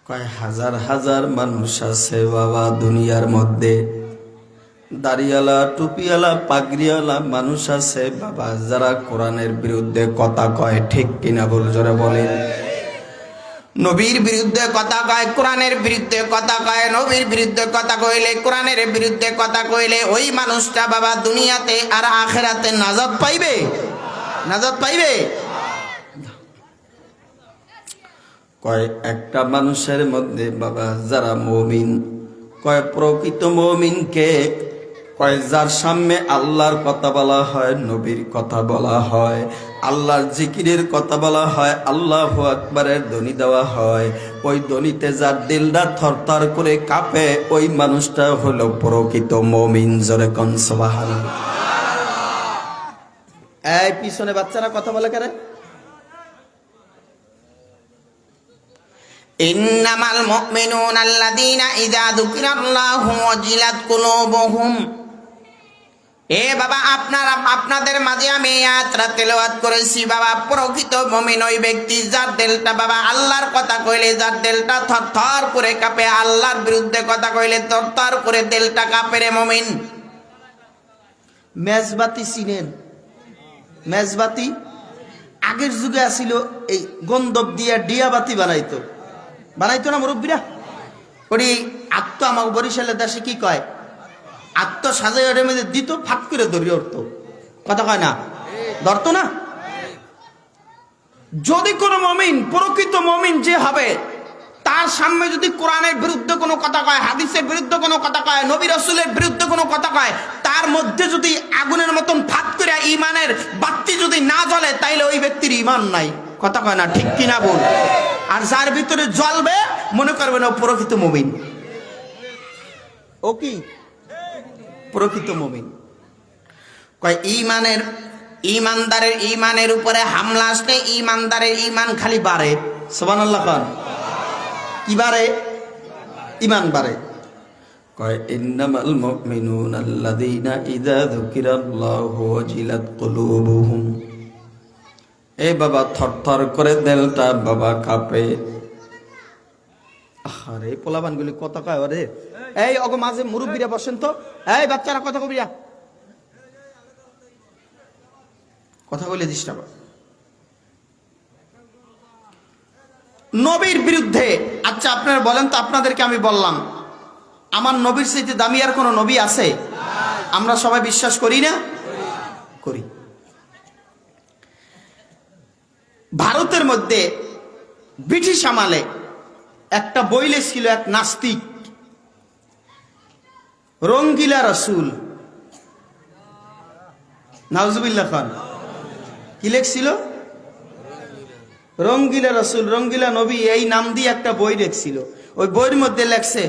কয় হাজার হাজার মানুষ আছে বাবা দুনিয়ার মধ্যে, দাড়িওয়ালা টুপিওয়ালা পাগড়িওয়ালা মানুষ আছে বাবা, যারা কোরআনের বিরুদ্ধে কথা কয়। ঠিক কিনা বল জোরে বলেন? নবীর বিরুদ্ধে কথা কয়, কোরআনের বিরুদ্ধে কথা কয়। নবীর বিরুদ্ধে কথা কইলে, কোরআনের বিরুদ্ধে কথা কইলে ওই মানুষটা বাবা দুনিয়াতে আর আখিরাতে নাজাত পাইবে? নাজাত পাইবে? কয় একটা মানুষের মধ্যে বাবা যারা মুমিন, কয় প্রকৃত মুমিনকে, কয় যার সামনে আল্লাহর কথা বলা হয়, নবীর কথা বলা হয়, আল্লাহর জিকিরের কথা বলা হয়, আল্লাহু আকবারের ধ্বনি দেওয়া হয়, ওই ধ্বনিতে যার দিলটা থরথর করে কাঁপে, ওই মানুষটা হলো প্রকৃত মুমিন। জোরে কোন সুবহানাল্লাহ। এই পিছনে বাচ্চারা কথা বলে কেন? ইন্নামাল মুমিনুনা আল্লাযীনা ইযা যুকিরাল্লাহু ওয়াজিলাত কুলুবুহুম। এ বাবা, আপনাদের মাঝে আমি আয়াতটা তেলাওয়াত করেছি বাবা। প্রকৃত মুমিন ওই ব্যক্তি যার দিলটা বাবা আল্লাহর কথা কইলে যার দিলটা থরথর করে কাঁপে, আল্লাহর বিরুদ্ধে কথা কইলে থরথর করে দিলটা কাঁপে রে মুমিন। মেজবাতি চিনেন? মেজবাতি আগের যুগে আসিল, এই গন্ধব দিয়া ডিয়াবাতি বানাইতো না মুরব্বীরা? ওই আত্ম আমার বরিশালের দেশে কি কয়, আত্ম সাজাই ওটার মধ্যে দিত, ফাট করে ধরিয়ে উঠতো। কথা কয় না? ধরতো না? যদি কোনো মমিন, প্রকৃত মমিন যে হবে, তার সামনে যদি কোরআনের বিরুদ্ধে কোনো কথা কয়, হাদিসের বিরুদ্ধে কোনো কথা কয়, নবী রাসূলের বিরুদ্ধে কোনো কথা কয়, তার মধ্যে যদি আগুনের মতন ফাট করে ইমানের বাতি যদি না জ্বলে, তাইলে ওই ব্যক্তির ইমান নাই। কথা কয় না? ঠিক কিনা বল? আর যার ভিতরে জ্বলবে, মনে করবেন ও প্রকৃত মুমিন। ও কি প্রকৃত মুমিন? কয় ইমানদারের ইমানের উপরে হামলা আসলে ইমানদারের ইমান খালি বাড়ে। সুবহানাল্লাহ খান। কি বাড়ে? ইমান বাড়ে। কয় ইন্নামাল মুমিনুনা আল্লাযীনা ইযা যুকিরাল্লাহু ওয়াজিলাত কুলুবুহুম। এ বাবা, থরথর করে দিলটা বাবা কাঁপে। আরে পোলাবানগুলি কত কয় রে? এই অগো মাঝে মুরব্বীরা বসেন তো। এই বাচ্চারা কথা কবিরা, কথা বলে ডিস্টার্ব। নবীর বিরুদ্ধে, আচ্ছা আপনারা বলেন তো, আপনাদেরকে আমি বললাম, আমার নবীর চাইতে দামি আর কোন নবী আছে? আমরা সবাই বিশ্বাস করি না? করি। ভারতের মধ্যে ব্রিটিশ আমলে একটা বই লেখছিল এক নাস্তিক, রঙ্গিলা রসুল। নাউজুবিল্লাহ খান। কি লেখছিল? রঙ্গিলা রসুল, রঙ্গিলা নবী, এই নাম দিয়ে একটা বই লেখছিল। ওই বইয়ের মধ্যে লেখছে,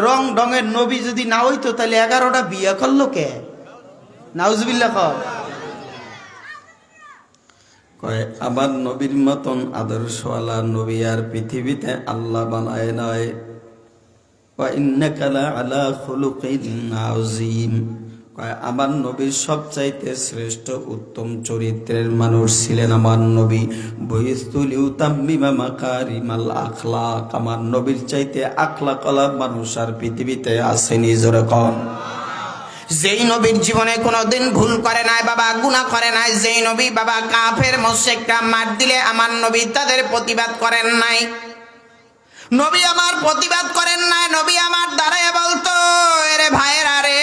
রং ঢঙের নবী যদি না হইতো তাহলে 11টা বিয়ে করলো কে? নাউজুবিল্লাহ খান। কয় আমার নবীর মতন আদর্শওয়ালা নবী আর পৃথিবীতে আল্লাহ বানায় নয়। ওয়া ইন্নাকা লাআলা খুলুকিন আযীম। কয় আমার নবীর সবচাইতে শ্রেষ্ঠ উত্তম চরিত্রের মানুষ ছিলেন আমার নবী। বুইস্তু লিউতাম্মিমা মাকারিমাল আখলাক। আমার নবীর চাইতে আখলাকওয়ালা মানুষ আর পৃথিবীতে আসেনি। জোরে কন। যেই নবীর জীবনে কোনোদিন ভুল করে নাই বাবা, গুনাহ করে নাই, যেই নবী বাবা কাফের মুশরিকরা মার দিলে আমার নবী তাদের প্রতিবাদ করেন নাই। নবী আমার প্রতিবাদ করেন নাই। নবী আমার দাঁড়ায় বলতো, এরে ভাইয়েরা রে,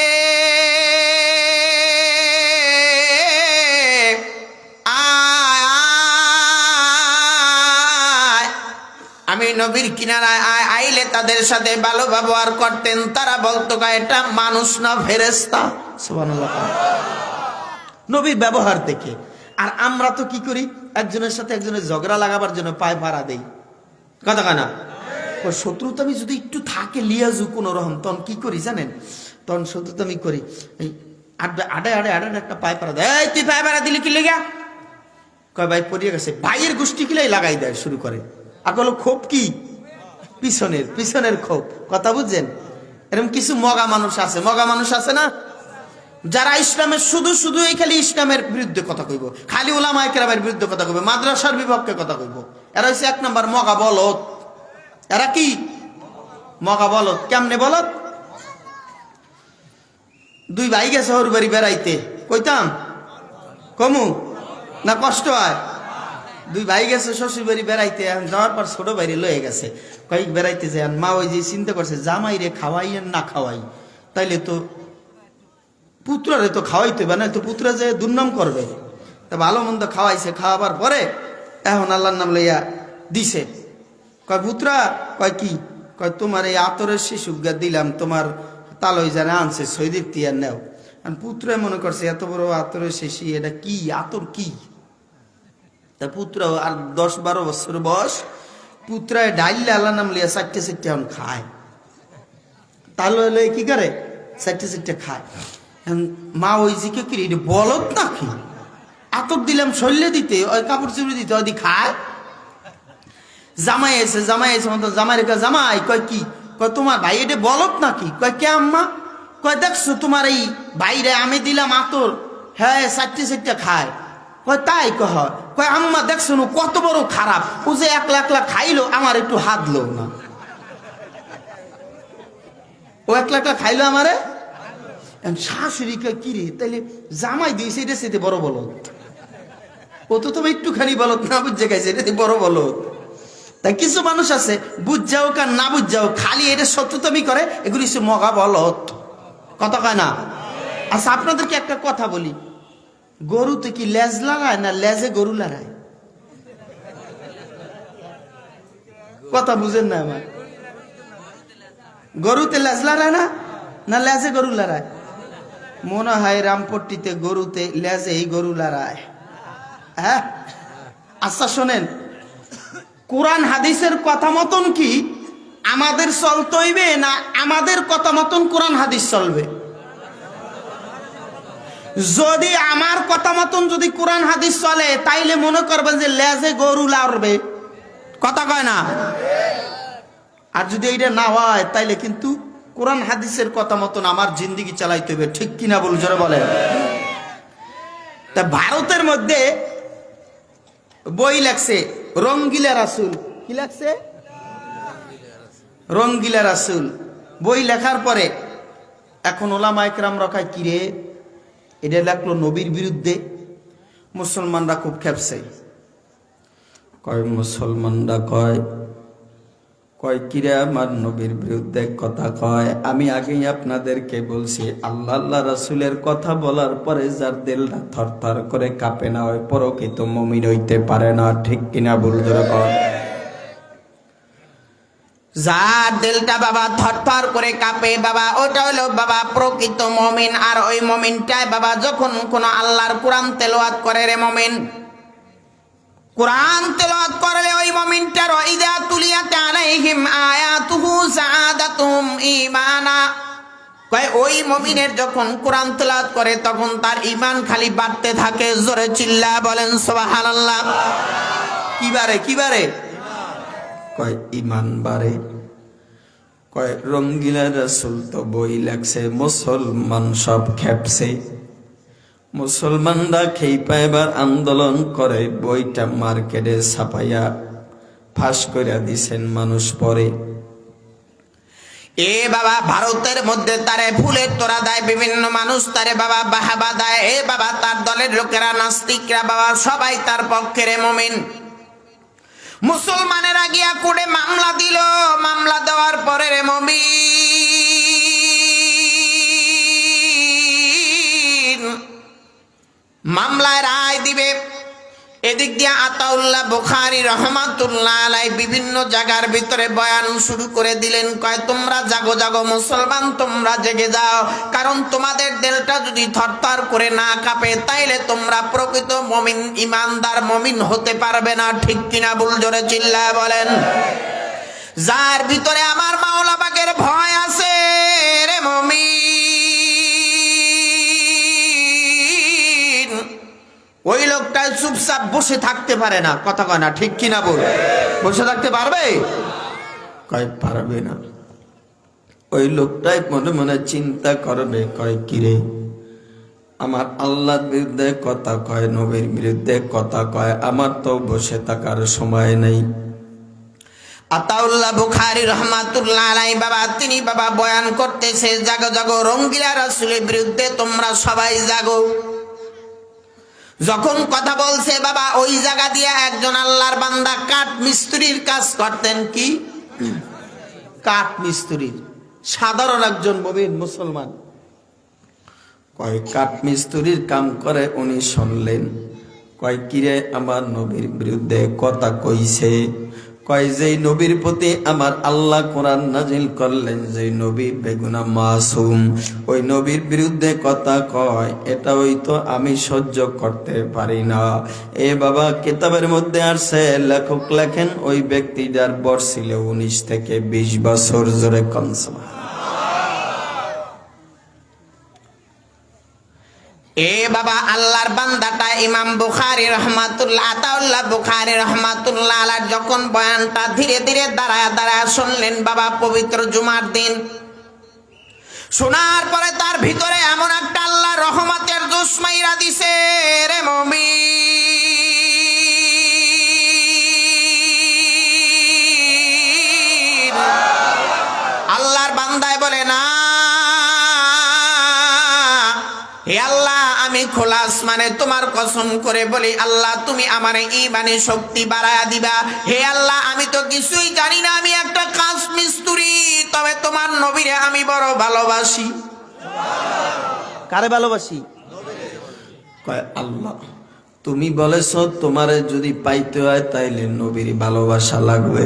আমি নবীর কিনারায় আইলে তাদের সাথে ভালো ব্যবহার করতেন। তারা বলতো এটা মানুষ না ফেরেশতা। সুবহানাল্লাহ। নবীর ব্যবহার দেখে। আর আমরা তো কি করি, একজনের সাথে একজনের ঝগড়া লাগাবার জন্য পায়ে ভাড়া দেই। কথা কানা শত্রুতামি যদি একটু থাকে লিয়াজু কোন রকম, তখন কি করি জানেন? তখন শত্রুতামি করি, এই আডে একটা পায়ে ভাড়া দেয়। এই তুই পায়ে ভাড়া দিলি কি লেগা? কয় ভাই পড়িয়ে গেছে। ভাইয়ের গোষ্ঠী কিলাই লাগাই দেয় শুরু করে। আকল ক্ষোভ কি? পিছনের ক্ষোভ। কথা বুঝছেন? এরকম কিছু মগা মানুষ আছে না, যারা ইসলামের শুধু এই খালি ইসলামের বিরুদ্ধে কথা কইব, খালি উলামায়ে কেরামের বিরুদ্ধে কথা কইব, মাদ্রাসার বিপক্ষে কথা কইব। এরা হচ্ছে 1 নাম্বার মগা বলদ। এরা কি মগা বলদ? কেমনে বলদ? 2 ভাই গেছে ওর বাড়ি বেড়াইতে, কইতাম কমু না কষ্ট হয়? 2 ভাই গেছে শ্বশুর বাড়ি বেড়াইতে, এখন যাওয়ার পর ছোট বাইরে লয়ে গেছে। কয়েক বেড়াইতে যায়, মা ওই যে চিন্তা করছে জামাই রে খাওয়াই আর না খাওয়াই, তাইলে তো পুত্ররে তো খাওয়াইতে হবে না, তো পুত্র যে দুর্নাম করবে। তা ভালো মন্দ খাওয়াইছে, খাওয়াবার পরে এখন আল্লাহর নাম লইয়া দিছে। কয় পুত্রা, কয় কি? কয় তোমার এই আতরের শিশুজ্ঞা দিলাম, তোমার তালই জানে আনছে সৈদিক তিয়ার নেও। আর পুত্রায় মনে করছে এত বড় আতরের শিশি, এটা কি আতর কি? তা পুত্র আর 10-12 বছর বয়স, পুত্রায় ডাইলে আল্লাহ নাম লিয়া 4টে এখন খায়। তাহলে কি করে 4টে খায়। মা ওই জিকে কি এটা বলত নাকি? আতর দিলাম শৈল্য দিতে, ওই কাপড় চুপড়ি দিতে, ওই খায়। জামাই এসে জামাই রেখা, জামাই কয় কি? কয় তোমার ভাই এটা বলত নাকি? কয় কে আম্মা? কয় দেখছো তোমার এই ভাইরে আমি দিলাম আতর, হ্যাঁ 4টে খায়। কয় তাই? কয় আম্মা দেখছো কত বড় খারাপ, ও যে একলা খাইলো, আমার একটু হাত লো না। ও একলা খাইলো আমারে। শাশুড়ি কয় কি রে, তাইলে জামাই দিয়েছে এটা সেতে বড় বলত, ও তো তুমি একটুখানি বলত না বুঝে খাইছে, এটা বড় বলত। তাই কিছু মানুষ আছে বুঝ যাও আর না বুঝ যাও, খালি এটা সত্যতমি করে, এগুলি সে মগা বলত, কথা কয় না। আচ্ছা আপনাদেরকে একটা কথা বলি, গরুতে কি লেজ লাগায় না লেজে গরু লড়ায়? কথা বুঝেন না আমার। গরুতে লেজ লড়ায় না লেজে গরু লড়ায়? মনে হয় রামপট্টিতে গরুতে লেজে এই গরু লড়ায়। হ্যাঁ, আচ্ছা শোনেন, কোরআন হাদিসের কথা মতন কি আমাদের চলতে হইবে, না আমাদের কথা মতন কোরআন হাদিস চলবে? যদি আমার কথা মতন যদি কোরআন হাদিস চলে, তাইলে মনে করবেন যে লেজে গরু লড়বে, কথা কয় না। আর যদি এইটা না হয়, তাইলে কিন্তু কোরআন হাদিসের কথা মতন আমার জিন্দিগি চালাইতে হবে, ঠিক কিনা বল, জোরে বলে। তা ভারতের মধ্যে বই লেখছে রঙ্গিলা রাসূল, কি লেখছে? রঙ্গিলা রাসূল। বই লেখার পরে এখন ওলামা ইকরাম রাখায় কিরে এটা লেখলো নবীর বিরুদ্ধে, মুসলমানরা খুব খেপছে। কয় মুসলমানরা কয় কিরে আমার নবীর বিরুদ্ধে কথা কয়? আমি আগেই আপনাদেরকে বলছি, আল্লাহ রাসূলের কথা বলার পরে যার দিলটা থরথর করে কাঁপে না, ওই প্রকৃত মুমিন হইতে পারে না, ঠিক কিনা বল জোরে কয়। যার দিলটা বাবা থরথর করে কাঁপে বাবা, ওটা হলো বাবা প্রকৃত মুমিন। আর ওই মুমিনটাই বাবা যখন কোন আল্লাহর কোরআন তেলাওয়াত করে রে মুমিন, কোরআন তেলাওয়াত করলে ওই মুমিনটার ইযা তুলিয়াত আলাইহিম আয়াতুহু যাদাতুহুম ঈমানা, কয় ওই মুমিনের যখন কোরআন তেলাওয়াত করে তখন তার ঈমান খালি বাড়তে থাকে। জোরে চিল্লা বলেন সুবহানাল্লাহ। কি বারে? কয় ঈমান বাড়ে। কয় রঙ্গিলা রাসূল তো বই লেখছে, মুসলমান সব খেপছে, মুসলমানরা খেইপা এবার আন্দোলন করে বইটা মার্কেটে ছাপাইয়া ফাঁস করে দিছেন, মানুষ পড়ে। এ বাবা ভারতের মধ্যে তারে ফুলের তোড়া দেয়, বিভিন্ন মানুষ তারে বাবা বাহাবা দেয়। এ বাবা তার দলের লোকেরা নাস্তিকরা বাবা সবাই তার পক্ষে রে মুমিন। মুসলমানেরা গিয়া কোর্টে মামলা দিল, মামলা দেওয়ার পরে রে মুমিন মামলায় রায় দিবে। এদিক দিয়ে আতাউল্লাহ বুখারী রহমাতুল্লাহ আলাইহি বিভিন্ন জায়গার ভিতরে বয়ান শুরু করে দিলেন। কয় তোমরা জাগো জাগো মুসলমান, তোমরা জেগে যাও, কারণ তোমাদের দিলটা যদি থরথর করে না কাঁপে তাইলে তোমরা প্রকৃত মুমিন ইমানদার মুমিন হতে পারবে না, ঠিক কিনা বল জোরে চিল্লায় বলেন। যার ভিতরে আমার মাওলা পাকের ভয় আছে রে মুমিন, ওই লোকটা চুপচাপ বসে থাকতে পারে না, কথা কয় না, ঠিক কিনা বল। বসে থাকতে পারবে? কয় পারবে না। ওই লোকটাই মনে মনে চিন্তা করবে, কয় কিরে আমার আল্লাহর বিরুদ্ধে কথা কয়, নবীর বিরুদ্ধে কথা কয়, আমার তো বসে থাকার সময় নেই। আতাউল্লাহ বুখারী রহমাতুল্লাহ আলাইহি বাবা তিনি বাবা বয়ান করতেছে, জাগো জাগো রঙ্গিলা রাসূলের বিরুদ্ধে তোমরা সবাই জাগো। যখন কথা বলছে বাবা, ওই জায়গা দিয়ে একজন আল্লাহর বান্দা কাঠ মিস্ত্রির কাজ করতেন। কি কাঠ মিস্ত্রির? সাধারণ একজন মুমিন মুসলমান। কয় কাঠ মিস্ত্রির কাম করে, উনি শুনলেন। কয় কিরে আমার নবীর বিরুদ্ধে কথা কইছে। কয় যেই নবীর প্রতি আমার আল্লাহ কোরআন নাজিল করলেন, যেই নবী বেগুনাহ মাসুম, ওই নবীর বিরুদ্ধে কথা কয়, এটা ওই তো আমি সহ্য করতে পারি না। এ বাবা, কিতাবের মধ্যে আসছে, লেখক লেখেন ওই ব্যক্তিটার বয়স ছিল 19 থেকে 20 বছর। জোরে কনসা। এ বাবা, আল্লাহর বান্দাটা ইমাম বুখারী রহমাতুল্লাহ আতাউল্লাহ বুখারী রহমাতুল্লাহ আলাইহি যখন বয়ানটা ধীরে ধীরে দাঁড়ায় দাঁড়ায় শুনলেন বাবা, পবিত্র জুমার দিন, শোনার পরে তার ভিতরে এমন একটা আল্লাহ রহমতের জোশ মাইরা দিছে রে মুমিন। আল্লাহর বান্দায় বলে, না হে আল্লাহ, আমি খোলা আসমানে তোমার কসম করে বলি, আল্লাহ তুমি আমার ঈমানের শক্তি বাড়ায়া দিবা। হে আল্লাহ, আমি তো কিছুই জানি না, আমি একটা কাজ মিস্ত্রি, তবে তোমার নবীরে আমি বড় ভালোবাসি। কারে ভালোবাসি? কয় আল্লাহ, তুমি বলেছো তোমারে যদি পাইতে হয় তাইলে নবীর ভালোবাসা লাগবে,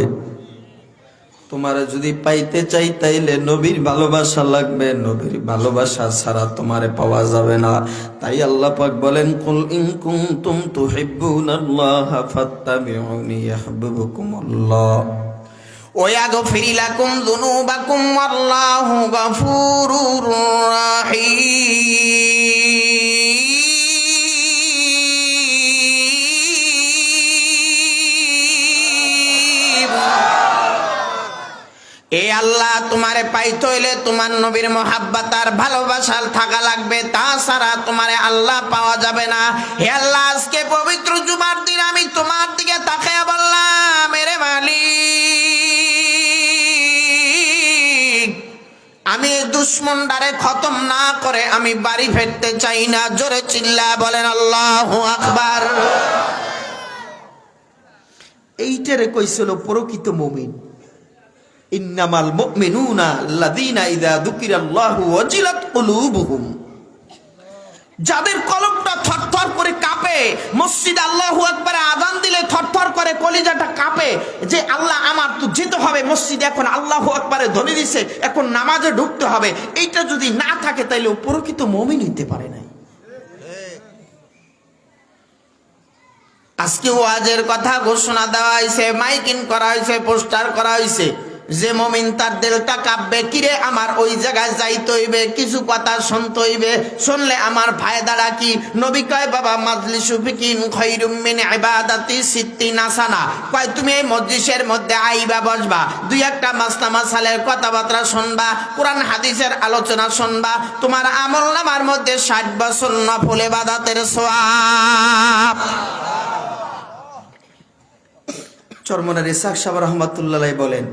তোমারে যদি পাইতে চাই তাইলে নবীর ভালোবাসা লাগবে, নবীর ভালোবাসা ছাড়া তোমারে পাওয়া যাবে না। তাই আল্লাহ পাক বলেন, কুল ইন কুনতুম তুহিব্বুনাল্লাহা ফাত্তাবিউনি ইউহিব্বুকুমুল্লাহ ওয়া ইয়াগফির লাকুম যুনুবাকুম ওয়াল্লাহু গফুরুর রাহিম। এ আল্লাহ, তোমারে পাইতে হইলে তোমার নবীর মোহাব্বত আর ভালোবাসা থাকা লাগবে, তাছাড়া তোমারে আল্লাহ পাওয়া যাবে না। হে আল্লাহ, আজকে পবিত্র জুমার দিন আমি তোমার দিকে তাকায়া বললাম, মেরে মালিক, আমি দুশ্মনটারে খতম না করে আমি বাড়ি ফিরতে চাই না। জোরে চিল্লা বলেন আল্লাহু আকবার। এইটারে কইছিল প্রকৃত মুমিন। ইন্নামাল মুমিনুনা আল্লাযীনা ইযা যুকিরাল্লাহু ওয়াজিলাত কুলুবুহুম, যাদের কলবটা থরথর করে কাঁপে, মসজিদে আল্লাহু আকবারে আযান দিলে থরথর করে কলিজাটা কাঁপে, যে আল্লাহ আমার তো যেতে হবে মসজিদে, এখন আল্লাহু আকবারে ধ্বনি দিছে, এখন নামাজে ঢুকতে হবে। এইটা যদি না থাকে তাইলে ও প্রকৃত মুমিন হইতে পারে নাই। আজকে ওয়াজের কথা ঘোষণা দেওয়া হয়েছে, মাইকিং করা হয়েছে, পোস্টার করা হয়েছে, যে মুমিন তার দিলটা কাঁপবে, কিরে আমার ওই জায়গায় যাইতে হইবে, কিছু কথা শুনতে হইবে, শুনলে আমার ফায়দাটা কি? নবী কয়, বাবা মাজলিসু ফিকিন খায়রুম মিন ইবাদাতি সিত্তিনা সানা। কয় তুমি এই মজলিসের মধ্যে আইবা, বসবা, দুই একটা মাসলা মাসালের কথাবার্তা শুনবা, কোরআন হাদিসের আলোচনা শুনবা, তোমার আমলনামার মধ্যে 60 বছর নফল ইবাদতের সওয়াব। চরমনার ইসহাক সাহেব রহমাতুল্লাহ আলাইহি বলেন,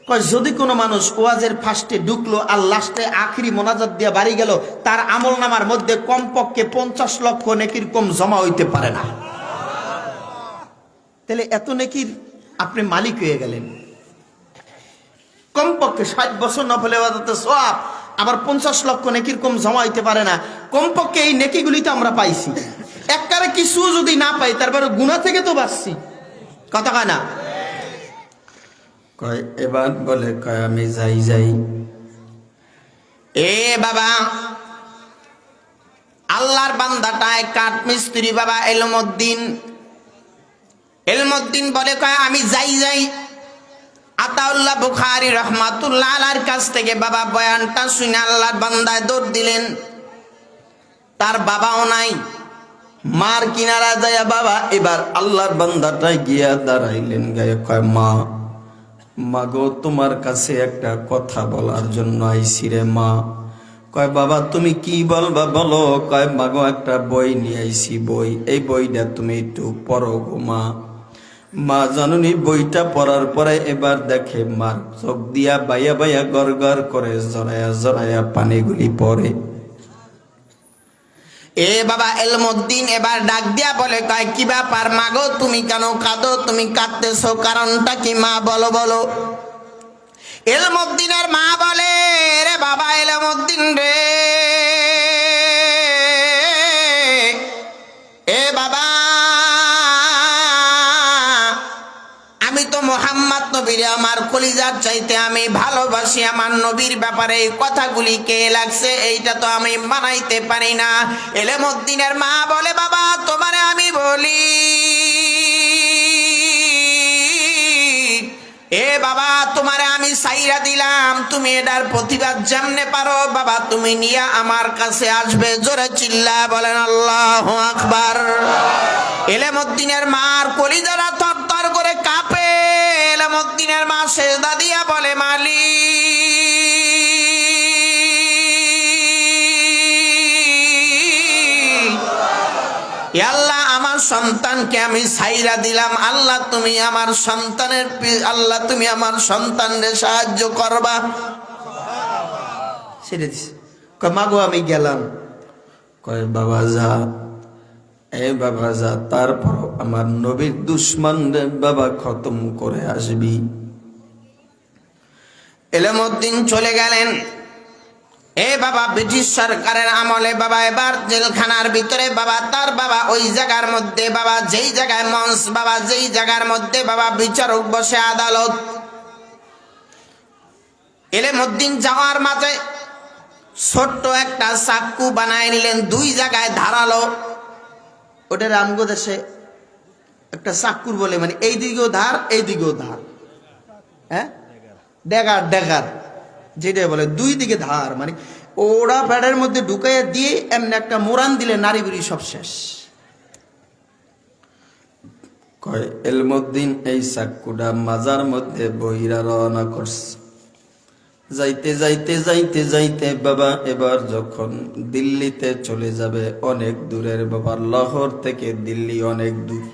কয় যদি কোনো মানুষ ওয়াজের ফার্স্টে ঢুকলো আর লাস্টে আখিরি মোনাজাত দিয়ে বাড়ি গেল, তার আমলনামার মধ্যে কমপক্ষে 50 লক্ষ নেকির কম জমা হইতে পারে না। তাহলে এত নেকির আপনি মালিক হয়ে গেলেন। কমপক্ষে 60 বছর নফল ইবাদতের সওয়াব, আবার 50 লক্ষ নেকির কম জমা হইতে পারে না। কমপক্ষে এই নেকিগুলি তো আমরা পাইছি। একবারে কিছু যদি না পাই, তারপরে গুনাহ থেকে তো বাঁচছি। কথা কয় না? কয় এবার বলে, কয় আমি যাই। এ বাবা, আল্লাহর বান্দাটায় কাঠ মিস্ত্রি বাবা এলমুদ্দিন বলে, কয় আমি যাই। আতাউল্লাহ বুখারী রহমাতুল্লাহ আলাইহির কাছ থেকে বাবা বয়ানটা শুনে আল্লাহর বান্দায় দৌড় দিলেন। তার বাবাও নাই, মার কিনারা যায় বাবা এবার আল্লাহর বান্দাটাই গিয়া দাঁড়াইলেন, গায়ে কয়, মা গো, তোমার কাছে একটা কথা বলার জন্য আইছি রে মা। কয় বাবা তুমি কি বলবা বলো। কয় মা গো, একটা বই নিয়ে আইছি, বই, এই বইটা তুমি একটু পড়ো গো মা। মা জানুনি বইটা পড়ার পরে এবার দেখে মার চোখ দিয়া বাইয়া গড় করে জড়ায়া পানিগুলি পড়ে। এ বাবা এলমুদ্দিন এবার ডাক দিয়া বলে, কয় কি ব্যাপার মা গো, তুমি কেন কাঁদো? তুমি কাঁদতেছো কারণটা কি মা, বলো। এলমুদ্দিনের মা বলে, রে বাবা এলমুদ্দিন রে, এ বাবা, আমি তো মুহাম্মদ কলিজার চাইতে আমি ভালোবাসি আমার নবীর ব্যাপারে এই কথাগুলি কে লাগছে এইটা তো আমি মানাইতে পারি না। এলেমউদ্দিনের মা বলে বাবা তোমারে আমি বলি এ বাবা তোমারে আমি সাইরা দিলাম, তুমি এটার প্রতিবাদ যেমনে পারো বাবা তুমি নিয়ে আমার কাছে আসবে। জোরে চিল্লা বলেন আল্লাহু আকবার। এলেমউদ্দিনের মার কলিজারা থরথর করে কাঁপে। এলেমউদ্দিনের মা সেজদা দিয়া বলে মালিক আল্লাহ আমার সন্তানকে আমি সাইরা দিলাম, আল্লাহ তুমি আমার সন্তানের আল্লাহ তুমি আমার সন্তানরে সাহায্য করবা। ছেড়ে দিছে। কয় মাগো আমি গেলাম। কয় বাবা যা, এই বাবা যা, তারপর আমার নবীর দুশ্মনরে বাবা খতম করে আসবি। এলেমউদ্দিন চলে গেলেন। এ বাবা ব্রিটিশ সরকারের আমলে বাবা এবার জেলখানার ভিতরে বাবা তার বাবা ওই জায়গার মধ্যে বাবা যেই জায়গায় মঞ্চ বাবা যেই জায়গার মধ্যে বাবা বিচারক বসে আদালত, এলেমউদ্দিন যাওয়ার মাঝে ছোট্ট একটা চাক্কু বানায় নিলেন, দুই জায়গায় ধারালো। ওটা রামগো দেশে একটা চাক্কুর বলে, মানে এই দিকেও ধার এই দিকেও ধার, হ্যাঁ ডেগার ডেগার যেটা বলে, দুই দিকে ধার, মানে ওরা প্যাডের মধ্যে ঢুকাইয়া দিয়ে এমনি একটা মোরান দিলে নারী বুড়ি সব শেষ। কয় এলমউদ্দিন এই চাক্কুটা মাজার মধ্যে বইরা রওনা করছে। যাইতে যাইতে যাইতে যাইতে বাবা এবার যখন দিল্লিতে চলে যাবে, অনেক দূরের বাবা, লাহোর থেকে দিল্লি অনেক দূর।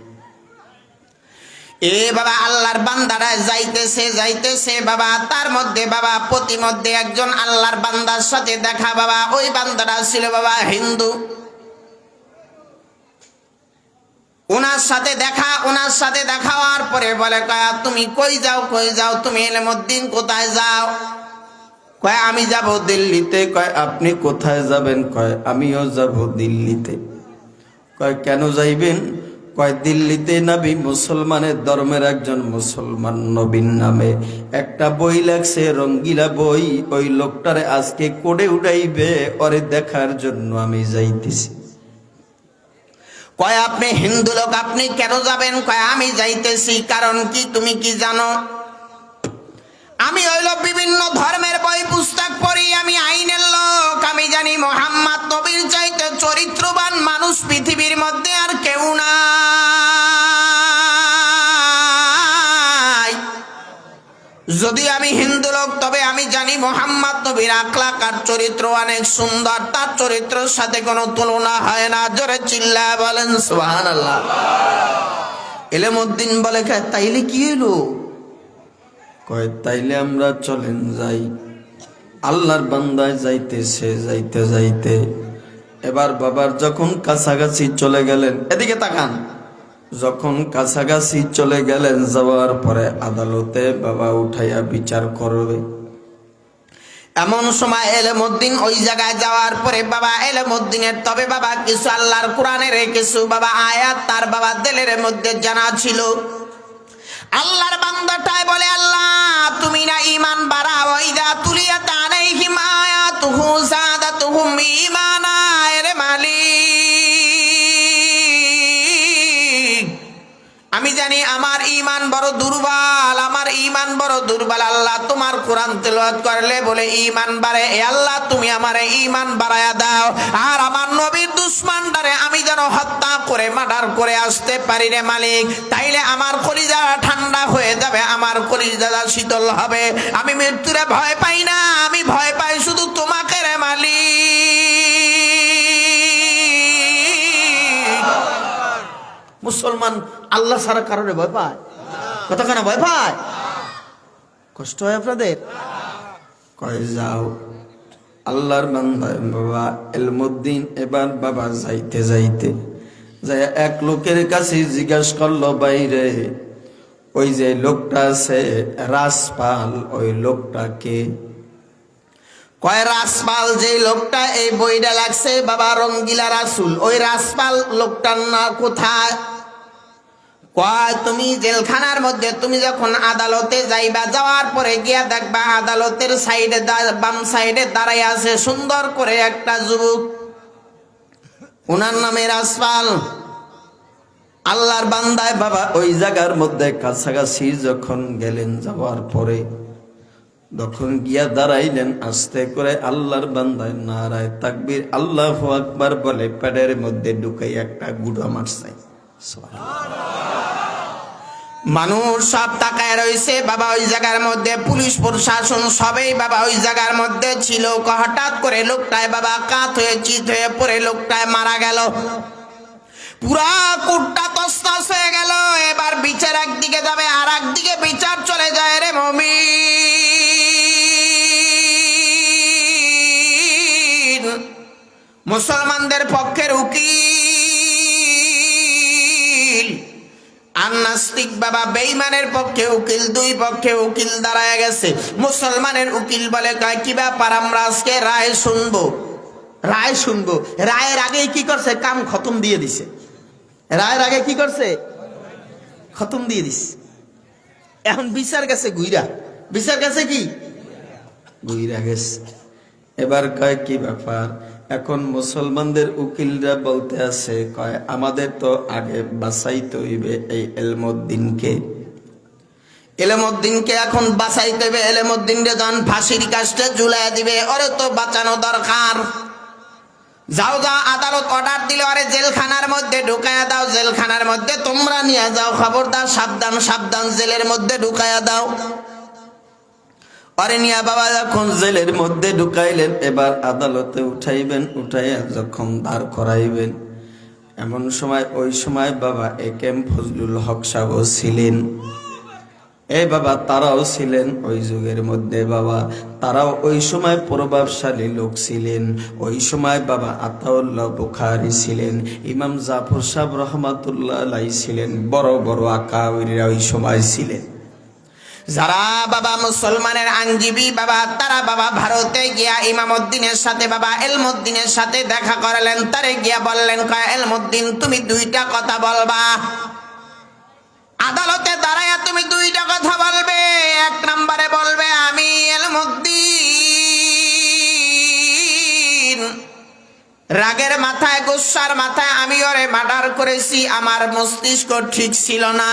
এ বাবা আল্লাহর বান্দারা যাইতেছে যাইতেছে বাবা, তার মধ্যে বাবা প্রতিমধ্যে একজন আল্লাহর বান্দার সাথে দেখা বাবা। ওই বান্দাটা ছিল বাবা হিন্দু। ওনার সাথে দেখা হওয়ার পরে বলে কয় তুমি কই যাও তুমি এলেমউদ্দিন কোথায় যাও? কয় আমি যাব দিল্লিতে। কয় আপনি কোথায় যাবেন? কয় আমিও যাব দিল্লিতে। কয় কেন যাইবেন? কয় দিল্লিতে নবী মুসলমানের ধর্মের একজন মুসলমান নবীন নামে একটা বই লেখছে, রঙ্গিলা বই, ওই লোকটারে আজকে কোডে উঠাইবে, ওরে দেখার জন্য আমি যাইতেছি। কয় আপনি হিন্দু লোক, আপনি কেন যাবেন? কয় আমি যাইতেছি কারণ কি তুমি কি জানো? আমি হইল বিভিন্ন ধর্মের বই পুস্তক পড়ি, আমি আইনের লোক, আমি জানি মুহাম্মদ নবীর চাইতে চরিত্রবান মানুষ পৃথিবীর মধ্যে আর কেউ নাই। যদি আমি হিন্দু লোক তবে আমি জানি মুহাম্মদ নবীর আখলাক আর চরিত্র অনেক সুন্দর, তার চরিত্রের সাথে কোনো তুলনা হয় না। জোরে চিল্লা বলেন সুবহানাল্লাহ। এলেমউদ্দিন বলে তাইলে কি হলো? কয় তাইলে আমরা চলেন যাই। আল্লাহর বান্দায় যাইতেছে যাইতে যাইতে এবার বাবার যখন কাছাকাছি চলে গেলেন, এদিকে তাকান, যখন কাছাকাছি চলে গেলেন, যাওয়ার পরে আদালতে বাবা উঠাইয়া বিচার করবে। এমন সময় এলেমউদ্দিন ওই জায়গায় যাওয়ার পরে বাবা এলেমউদ্দিনের তবে বাবা কিছু আল্লাহর কোরআনের কিছু বাবা আয়াত তার বাবা দিলের মধ্যে জানা ছিল। আল্লাহর বান্দাটাই বলে আল্লাহ তুমি না ঈমান বাড়াও, ইদা তুলিয়াত আলাইহিম আয়াতুহু যাদাতুহুম ঈমানা। রে মালিক আমি জানি আমার ঈমান বড় দুর্বল, আমার ঈমান বড় দুর্বল। আল্লাহ তোমার কোরআন তেলাওয়াত করলে বলে ঈমান বাড়ে। এ আল্লাহ তুমি আমার ঈমান বাড়ায়া দাও, আর আমার নবীর দুশমনটারে আমি যেন হত্যা করে মার্ডার করে আসতে পারি রে মালিক। তাইলে আমার কলিজা ঠান্ডা হয়ে যাবে, আমার কলিজা শীতল হবে। আমি মৃত্যুরে ভয় পাই না, আমি ভয় পাই শুধু তোমাকে রে মালিক। মুসলমান আল্লাহ ছাড়া কারণে ভয় পায়? কতখানা ভয় পায়? কষ্ট হয় আপনাদের? কয় যাও। আল্লাহর বান্দা বাবা এলমউদ্দিন এবার বাবা যাইতে যাইতে যাই এক লোকের কাছে জিজ্ঞাসা করলো, বাইরে ওই যে লোকটা আছে রাসপাল, ওই লোকটা কে? কয় রাসপাল যে লোকটা এই বইটা লাগছে বাবা রঙ্গিলা রাসুল, ওই রাসপাল লোকটার না কোথায়? কয় তুমি জেলখানার মধ্যে তুমি যখন আদালতে যাইবা, যাওয়ার পরে গিয়া দেখবা আদালতের সাইডে বাম সাইডে দাঁড়াই আছে সুন্দর করে একটা যুবক, ওনার নামে রাসপাল। আল্লাহর বান্দায় বাবা ওই জায়গার মধ্যে কাছাকাছি যখন গেলেন, যাওয়ার পরে যখন গিয়া দাঁড়াইলেন, আস্তে করে আল্লাহর বান্দায় নারায় তাকবীর আল্লাহু আকবার বলে পেটের মধ্যে ঢুকাই একটা গুড়া মারছে। মানুষ সব তাকায় রয়েছে বাবা ওই জায়গার মধ্যে, পুলিশ প্রশাসন সবাই বাবা ওই জায়গার মধ্যে ছিল। হঠাৎ করে লোকটায় বাবা কাত হয়ে চিত হয়ে পড়ে লোকটায় মারা গেল। পুরা কোটটা তছনছ হয়ে গেল। এবার বিচার একদিকে যাবে, আর একদিকে বিচার চলে যায় রে মুমিন। মুসলমানদের পক্ষের উকিল আর নাস্তিক বাবা বেঈমানের পক্ষে উকিল, দুই পক্ষে উকিল দাঁড়ায় গেছে। মুসলমানের উকিল বলে কয় কি ব্যাপার, আমরা আজকে রায় শুনবো। রায় শুনবো, রায়ের আগে কি করছে, কাম খতম দিয়ে দিছে। রায়ের আগে কি করছে, খতম দিয়ে দিছে। এখন বিচার গেছে গুইরা, বিচার গেছে কি গুইরা গেছে। এবার কয় কি ব্যাপার, এখন মুসলমানদের উকিলরা বলতে আছে কয় আমাদের তো আগে বাঁচাইতে হইবে এই এলমউদ্দিনকে। এলমউদ্দিনকে এখন বাঁচাইতে হবে। এলমউদ্দিনকে যখন ফাঁসির কাস্টে ঝুলাই দিবে, ওরে তো বাঁচানো দরকার। যাও যাও, আদালত অর্ডার দিলে ওরে জেলখানার মধ্যে ঢুকাইয়া দাও, জেলখানার মধ্যে তোমরা নিয়ে যাও, খবরদার সাবধান সাবধান, জেলের মধ্যে ঢুকাইয়া দাও। অরে নিয়া বাবা যখন জেলের মধ্যে ঢুকাইলেন, এবার আদালতে উঠাইবেন, উঠাইয়া যখন দাঁড় করাইবেন, এমন সময় ওই সময় বাবা একেএম ফজলুল হক সাহেব ছিলেন। এই বাবা তারাও ছিলেন ওই যুগের মধ্যে বাবা, তারাও ওই সময় প্রভাবশালী লোক ছিলেন। ওই সময় বাবা আতাউল্লাহ বুখারী ছিলেন, ইমাম জাফর সাহেব রহমাতুল্লাহ আলাইহি ছিলেন, বড় বড় আকাবিররা ওই সময় ছিলেন। যারা বাবা মুসলমানের আইনজীবী বাবা, তারা বাবা ভারতে গিয়া ইমামউদ্দিনের সাথে বাবা এলমউদ্দিনের সাথে দেখা করলেন। তারে গিয়া বললেন কয় এলমউদ্দিন তুমি দুইটা কথা বলবা, আদালতে দাঁড়ায়া তুমি দুইটা কথা বলবে। এক নম্বরে বলবে আমি এলমউদ্দিন রাগের মাথায় গুসার মাথায় আমি ওরে মার্ডার করেছি, আমার মস্তিষ্ক ঠিক ছিল না।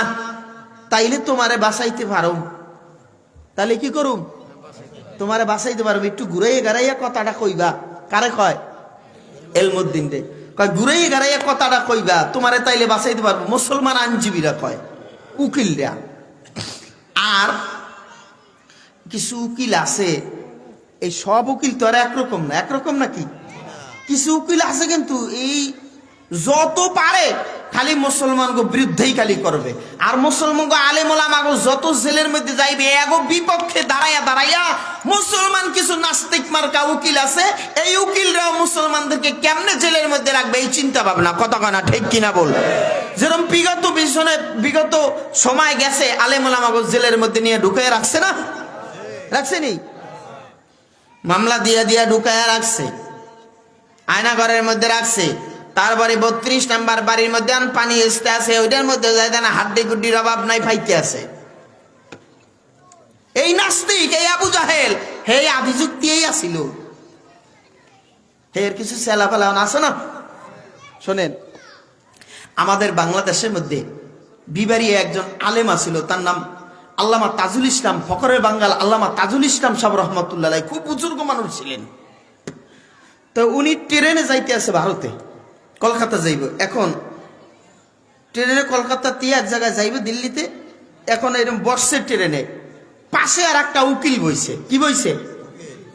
তাইলে তোমারে বাঁচাইতে পারো, তাহলে কি করুম, তোমারে বাঁচাইতে পারবো। একটু ঘুরাইয়া গাড়াইয়া কথাটা কইবা। কারে কয়, এলমউদ্দিন রে কয় ঘুরাইয়া গাড়াইয়া কথাটা কইবা, তোমারে তাইলে বাঁচাইতে পারবো। মুসলমান আইনজীবীরা কয়, উকিলরা। আর কিছু উকিল আছে, এই সব উকিল তো আর একরকম না, একরকম নাকি? কিছু উকিল আছে কিন্তু এই যত পারে খালি মুসলমানকে বিরুদ্ধেই খালি করবে। আর মুসলমানকে আলেম ওলামাগো যত জেলের মধ্যে যাইবে, এগো বিপক্ষে দাঁড়াইয়া দাঁড়াইয়া মুসলমান কিছু নাস্তিক মার্কা উকিল আছে, এই উকিলরাও মুসলমানদেরকে কেমনে জেলের মধ্যে রাখবে এই চিন্তা ভাবনা, কথা কানা ঠিক কিনা বল। যেরকম বিগত সময় গেছে আলেম ওলামাগো জেলের মধ্যে নিয়ে ঢুকাইয়া রাখছে না, রাখছে নি, মামলা দিয়া দিয়া ঢুকাইয়া রাখছে, আয়না ঘরের মধ্যে রাখছে। তারপরে 32 নাম্বার বাড়ির মধ্যে পানি এসতে আছে, ওইটার মধ্যে যায় না, হাড্ডি গুড্ডির অভাব নাই, ফাইতে আছে। এই নাস্তিক, এই আবু জাহেল, হে আদি যুক্তিই আসিল, এর কিছু সেলাফেলা আছে না। শোনেন, আমাদের বাংলাদেশের মধ্যে বিবাড়িয়ে একজন আলেম আছিল, তার নাম আল্লামা তাজুল ইসলাম, ফখরের বাঙ্গাল আল্লামা তাজুল ইসলাম সাহেব রহমতুল্লাহ আলাইহি, খুব বুজুর্গ মানুষ ছিলেন। তো উনি ট্রেনে যাইতে আছে ভারতে, কলকাতা যাইব। এখন ট্রেনে কলকাতা দিয়ে এক জায়গায় যাইব দিল্লিতে। এখন এরকম বর্ষের ট্রেনে পাশে আর একটা উকিল বইছে। কি বইছে?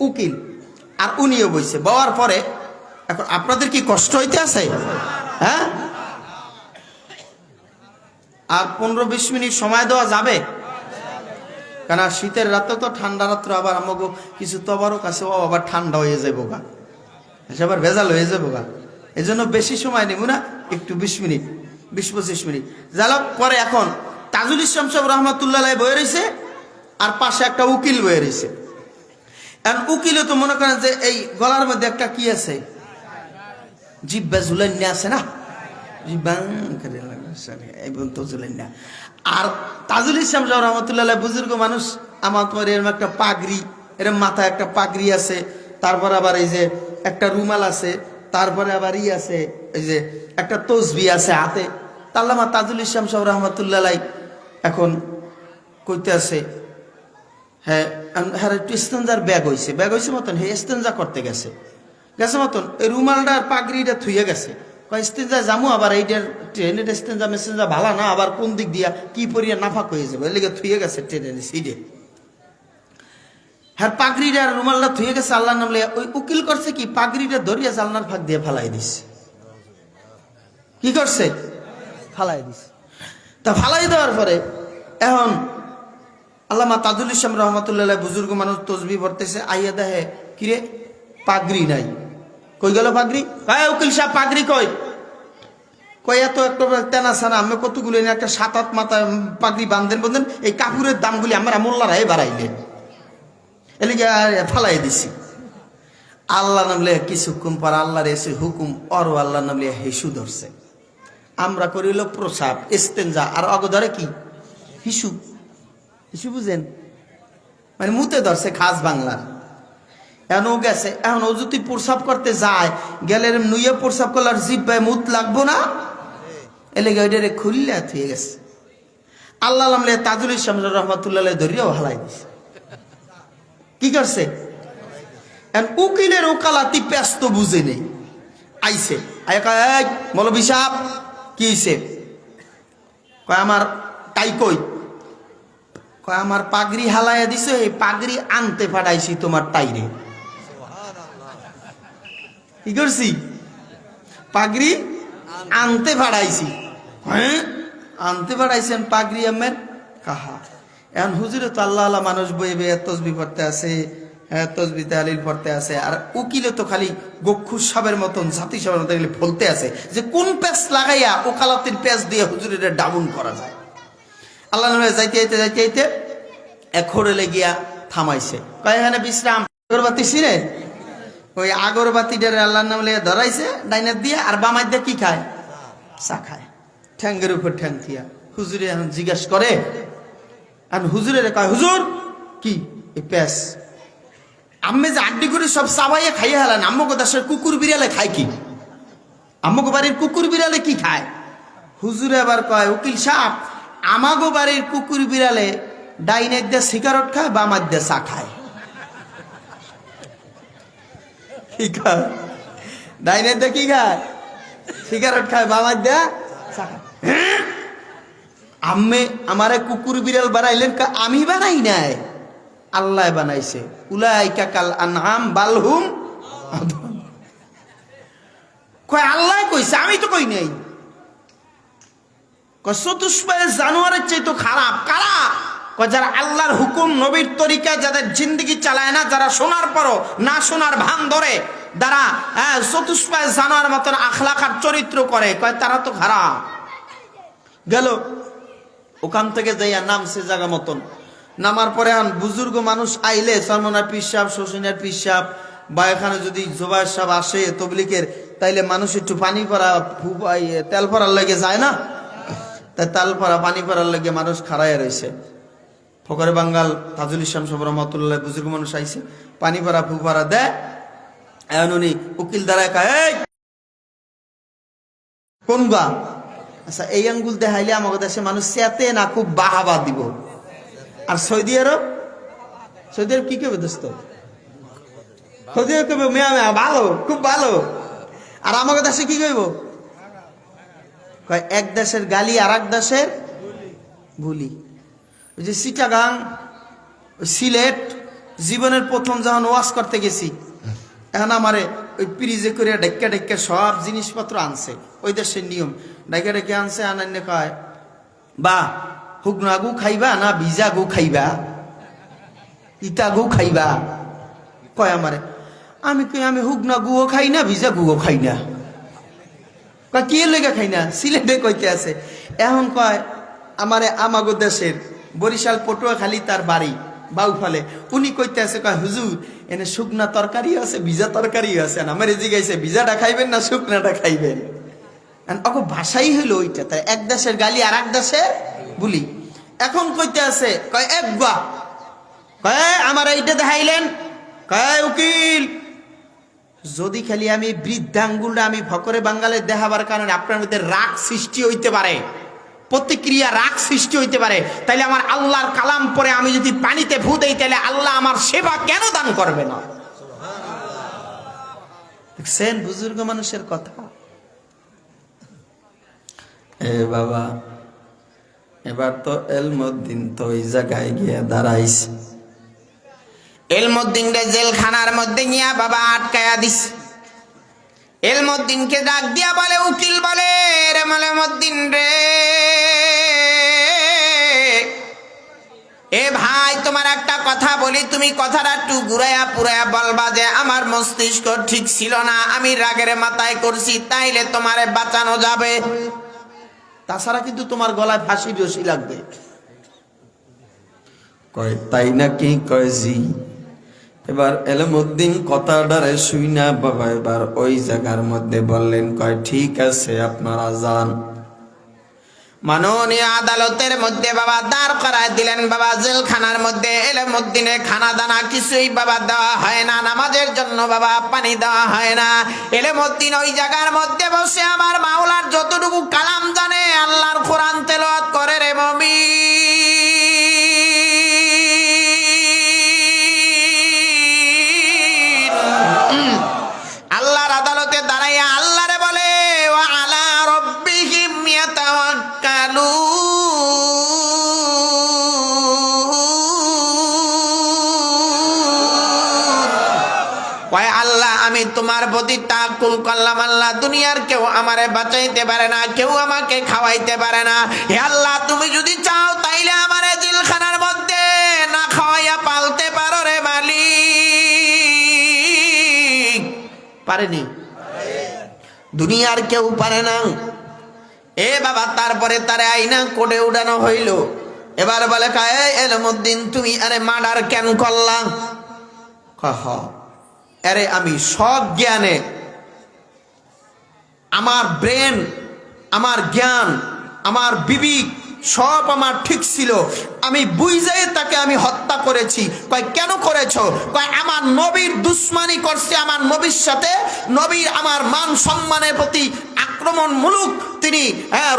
উকিল। আর উনিও বইছে। বওয়ার পরে এখন আপনাদের কি কষ্ট হইতে আছে? হ্যাঁ, আর 15-20 মিনিট সময় দেওয়া যাবে? কেন শীতের রাতে তো ঠান্ডা রাত্র, আবার আমাকে কিছু তবারক আছে, ও আবার ঠান্ডা হয়ে যাবো গা, আবার ভেজাল হয়ে যাবো গা। এই জন্য বেশি সময় নেব না, একটু 20 মিনিট 20-25 মিনিট জ্বালাক। পরে এখন তাজুল ইসলাম সাহেব রহমতুল্লাহ বয়ে রয়েছে, আর পাশে একটা উকিল বয়ে রয়েছে। এখন উকিলও তো মনে করেন যে এই গলার মধ্যে একটা কি আছে, জিব্বা ঝুলাইনি আছে না, এই বলতে চলেন না। আর তাজুল ইসলাম সাহেব রহমতুল্লাহ বুজুর্গ মানুষ, আমার তোমার এরকম একটা পাগড়ি, এরকম মাথায় একটা পাগড়ি আছে, তারপর আবার এই যে একটা রুমাল আছে, তারপরে আবার আছে এই যে একটা তসবি আছে হাতে। আল্লামা তাজুল ইসলাম সাহেব রহমতুল্লাহ এখন কইতে আছে, হ্যাঁ হ্যাঁ একটু ইস্তেঞ্জার ব্যাগ হয়েছে মতন, হে ইস্তেঞ্জা করতে গেছে মতন এই রুমালটা পাগড়িটা থুয়ে গেছে। ইস্তেঞ্জা জামু আবার এইটার ট্রেনের ইস্তেঞ্জা মেসেঞ্জা ভালো না, আবার কোন দিক দিয়া কি পরিয়া নাফাক হয়ে যাবে, এলিগে থুয়ে গেছে ট্রেনের সিটে। হ্যাঁ পাগড়িটা রুমালটা থুয়ে গেছে, আল্লাহ নামলে ওই উকিল করছে কি পাগড়িটা ধরিয়া জালনার ফাঁক দিয়ে ফালাই দিছে। কি করছে? ফালাই দিছে। তা ফালাই দেওয়ার পরে এখন আল্লামা তাজুল ইসলাম রহমতুল্লাহ বুজুর্গ মানুষ তসবি পড়তেছে, আইয়া দেখে কিরে পাগড়ি নাই। কই গেল পাগড়ি? উকিল সাহেব পাগড়ি কই এত একটা তেনা সানা আমি কতগুলো একটা 7-8 মাথা পাগড়ি বান্ধেন এই কাপড়ের দামগুলি আমরা মোল্লারাই বাড়াইলেন, এলিগে ফালাই দিছি। আল্লাহ নামলে কিছুক্ষণ পর আল্লাহর এসে হুকুম অর আল্লাহ নামলে হিসু ধরছে। আমরা করিল প্রসাব ইস্তেঞ্জা, আর অগধরে কি হিসু বুঝেন, মানে মুতে ধরছে খাস বাংলার। এখন ও গেছে, এখন ও যদি প্রসাব করতে যায় গেলে নুয়ে প্রসাব করলে আর জিব্বায় মুত লাগবো না, এলেগে ওইটারে খুললে থুয়ে গেছে। আল্লাহ নামলে তাজুল ইসলাম রহমতুল্লাহ ধরিয়াও হালাই দিছে। কি করছে? উকিলের ওকালাতি ব্যস্ত বুঝে নেই, আইছে মৌলভী সাহেব কি হইছে? কয় আমার তাই কই? কয় আমার পাগড়ি হালাইয়া দিছে, এই পাগড়ি আনতে পাঠাইছি তোমার তাইরে। কি করছি? পাগড়ি আনতে পাঠাইছি। হ্যাঁ আনতে পাঠাইছেন পাগড়ি আমের কাহা। এখন হুজুরে তো আল্লাহ আল্লাহ মানুষ বইবে তসবি পড়তে আছে, হ্যাঁ তসবি তাহলিল পড়তে আছে, আর উকিলে তো খালি গক্ষুর সাহেবের মতন জাতি সাহেবের মতন বলতে আছে যে কোন প্যাচ লাগাইয়া ওকালতির প্যাচ দিয়ে হুজুরের ডাউন করা যায়। আল্লাহ নামে যাইতে এক হোটেলে গিয়া থামাইছে, কয় এখানে বিশ্রাম। আগরবাতি ছিঁড়ে ওই আগরবাতিটার আল্লাহ নামে ধরাইছে ডাইনার দিয়ে, আর বামাই দিয়ে কি খায়? চা খায়, ঠ্যাঙ্গের উপর ঠ্যাং থিয়া। হুজুরে এখন জিজ্ঞাস করে, আর হুজুরের কয় হুজুর কি এই প্যাস আমি যে আড্ডি করে সব চাবাইয়া খাইয়ে হেলেন, আম্মকে দেশের কুকুর বিড়ালে খায় কি? আম্মকে বাড়ির কুকুর বিড়ালে কি খায়? হুজুরে আবার কয় উকিল সাহেব আমাগো বাড়ির কুকুর বিড়ালে ডাইনের দিয়ে সিগারেট খায়, বামার দিয়ে চা খায়। কি খায়? ডাইনের দিয়ে কি খায়? সিগারেট খায়, বামার দিয়ে চা খায়। আম্মে আমারে কুকুর বিড়াল বানাইলেন? আমি বানাই নাই, আল্লাহ বানাইছে। উলাইকা কাল আনআম বালহুম আদল। কয় আল্লাহ কইছে, আমি তো কই নাই। কয় চতুষ্পায়ের জানোয়ারের চেয়ে তো খারাপ কারা? কয় যারা আল্লাহর হুকুম নবীর তরিকায় যাদের জিন্দগি চালায় না, যারা শোনার পরও না শোনার ভান ধরে, যারা চতুষ্পায়ের জানোয়ার মতন আখলাক আর চরিত্র করে, কয় তারা তো খারাপ। গেল ওখান থেকে যাইয়া নামছে জায়গা মতন। নামার পরে বুজুর্গ মানুষ আইলে সলমনার পিসাব, শোষণের পিসাব, বা এখানে যদি জোবাইর সাহেব আসে তবলিকের, তাইলে মানুষ একটু পানি পরা তেল পরার লেগে যায় না, তাই তেল পরা পানি পরার লেগে মানুষ খাড়াইয়া রয়েছে। ফকরে বাঙ্গাল তাজুল ইসলাম সাহেব রহমতুল্লাহ বুজুর্গ মানুষ আইছে, পানি পরা ফু পরা দেয়। এখন উনি উকিল দ্বারায় কয় কোন গা? আচ্ছা এই আঙ্গুল দেখাইলে আমাদের দেশে মানুষ চেতে না, খুব বাহাবা দিব। আর সৌদি আরব কি কেবে দোস্ত? সৌদি আরব কেবে মেয়া মেয়া ভালো, খুব ভালো। আর আমাকে দেশে কি কইব? এক দেশের গালি আর এক দেশের ভুলি। ওই যে চিটাগাং, সিলেট, জীবনের প্রথম যখন ওয়াজ করতে গেছি, এখন আমারে ওই পিরিজে করে ডেক্কা ডেক্কা সব জিনিসপত্র আনছে, ওই দেশের নিয়ম ডেকে ডেকে আনছে। আনান্য কয় বা হুকনা গু খাইবা না ভিজা গু খাইবা, ইটা গু খাইবা? কয় আমারে, আমি কই আমি হুকনা গুও খাই না, ভিজা গুও খাই না। কয় কি লেগে খাই না? সিলেটে কইতে আছে। এখন কয় আমারে আমাগো দেশের বরিশাল পটুয়াখালী তার বাড়ি বাউফালে, উনি কইতে আছে, কয় হুজুর এনে শুকনা তরকারি আছে, ভিজা তরকারি আছে। আমার জিগাইছে ভিজাটা খাইবেন না শুকনাটা খাইবেন? ওকে ভাষাই হইলো ওইটা, তাই এক দেশের গালি আর এক দেশের বুলি। এখন কইতে আছে কয় এক গা, কয় আমার এইটা দেখাইলেন, কয় উকিল যদি খালি আমি বৃদ্ধাঙ্গুলটা আমি ফকরে বাঙ্গালে দেখাবার কারণে আপনার মধ্যে রাগ সৃষ্টি হইতে পারে, প্রতিক্রিয়া রাগ সৃষ্টি হইতে পারে, তাইলে আমার আল্লাহর কালাম পরে আমি যদি পানিতে ফু দেই তাহলে আল্লাহ আমার সেবা কেন দান করবে না? দেখছেন বুজুর্গ মানুষের কথা। এ বাবা, এবার তো এলমুদ্দিন তো ওই জায়গায় গিয়ে দাঁড়াইছে। এলমুদ্দিন রে জেলখানার মধ্যে নিয়ে বাবা আটকায়া দিস। এলমুদ্দিনকে ডাক দিয়া বলে, উকিল বলে, রে এলমুদ্দিন রে, এ ভাই তোমার একটা কথা বলি, তুমি কথাটা একটু ঘুরাইয়া পুরাইয়া বলবা যে আমার মস্তিষ্ক ঠিক ছিল না, আমি রাগের মাথায় করছি, তাইলে তোমারে বাঁচানো যাবে, তাছাড়া কিন্তু তোমার গলায় ফাঁসি রশি লাগবে। কয় তাই নাকি? কয় জি। এবার এলমুদ্দিন কথাটারে শুই না বাবা এবার ওই জায়গার মধ্যে বললেন, কয় ঠিক আছে আপনারা যান। মাননীয় আদালতের মধ্যে বাবা দাঁড় করায় দিলেন। বাবা জেলখানার মধ্যে এলমুদ্দিনে খানা দানা কিছুই বাবা দেওয়া হয় না, নামাজের জন্য বাবা পানি দেওয়া হয় না। এলমুদ্দিন ওই জায়গার মধ্যে বসে আমার মাওলার যতটুকু কালাম জানে আল্লাহর কোরআন তেলাওয়াত করে রে মুমিন। আল্লাহর আদালতে দাঁড়াইয়া আল্লাহরে বলে, ওয়া আলা রাব্বিহিম ইয়াতাওয়াক্কালুন। কয় আল্লাহ আমি তোমার প্রতি তাওয়াক্কুল করলাম, আল্লাহ দুনিয়ার কেউ আমারে বাঁচাইতে পারে না, কেউ আমাকে খাওয়াইতে পারে না, হে আল্লাহ তুমি যদি চাও তাইলে আমারে জেলখানার মধ্যে না খাওয়াইয়া পালতে পারো রে মালিক। পারেনি, দুনিয়ার কেউ পারে না। এ বাবা তারপরে তারে আইনা কোটে উঠানো হইল। এবার বলে কয় এলমুদ্দিন তুমি আরে মার্ডার কেন করলা? আরে আমি সব জ্ঞানে, আমার ব্রেন, আমার জ্ঞান, আমার বিবেক সব আমার ঠিক ছিল, আমি বুঝাই তাকে আমি হত্যা করেছি। কয় কেন করেছো? কয় আমার নবীর দুশ্মনী করছে, আমার নবীর সাথে নবীর আমার মান সম্মানের প্রতি আক্রমণমূলক তিনি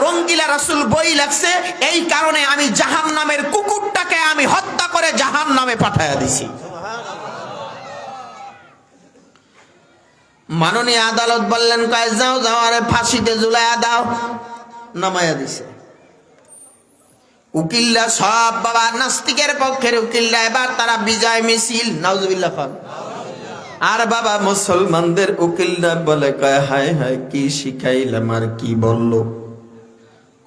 রঙ্গিলা রাসূল বই লাগছে, এই কারণে আমি জাহান্নামের কুকুরটাকে আমি হত্যা করে জাহান্নামে পাঠাইয়া দিছি। মাননীয় আদালত বললেন কয় যাও যাও আরে ফাঁসিতে ঝুলাইয়া দাও। নামাইয়া দিছে। উকিলরা সব বাবা নাস্তিকের পক্ষের উকিলরা এবার তারা বিজয় মিছিল, নাউজুবিল্লাহ খান। আর বাবা মুসলমানদের উকিলরা বলে কয় হায় হায় কি শিখাইলাম আর কি বলল?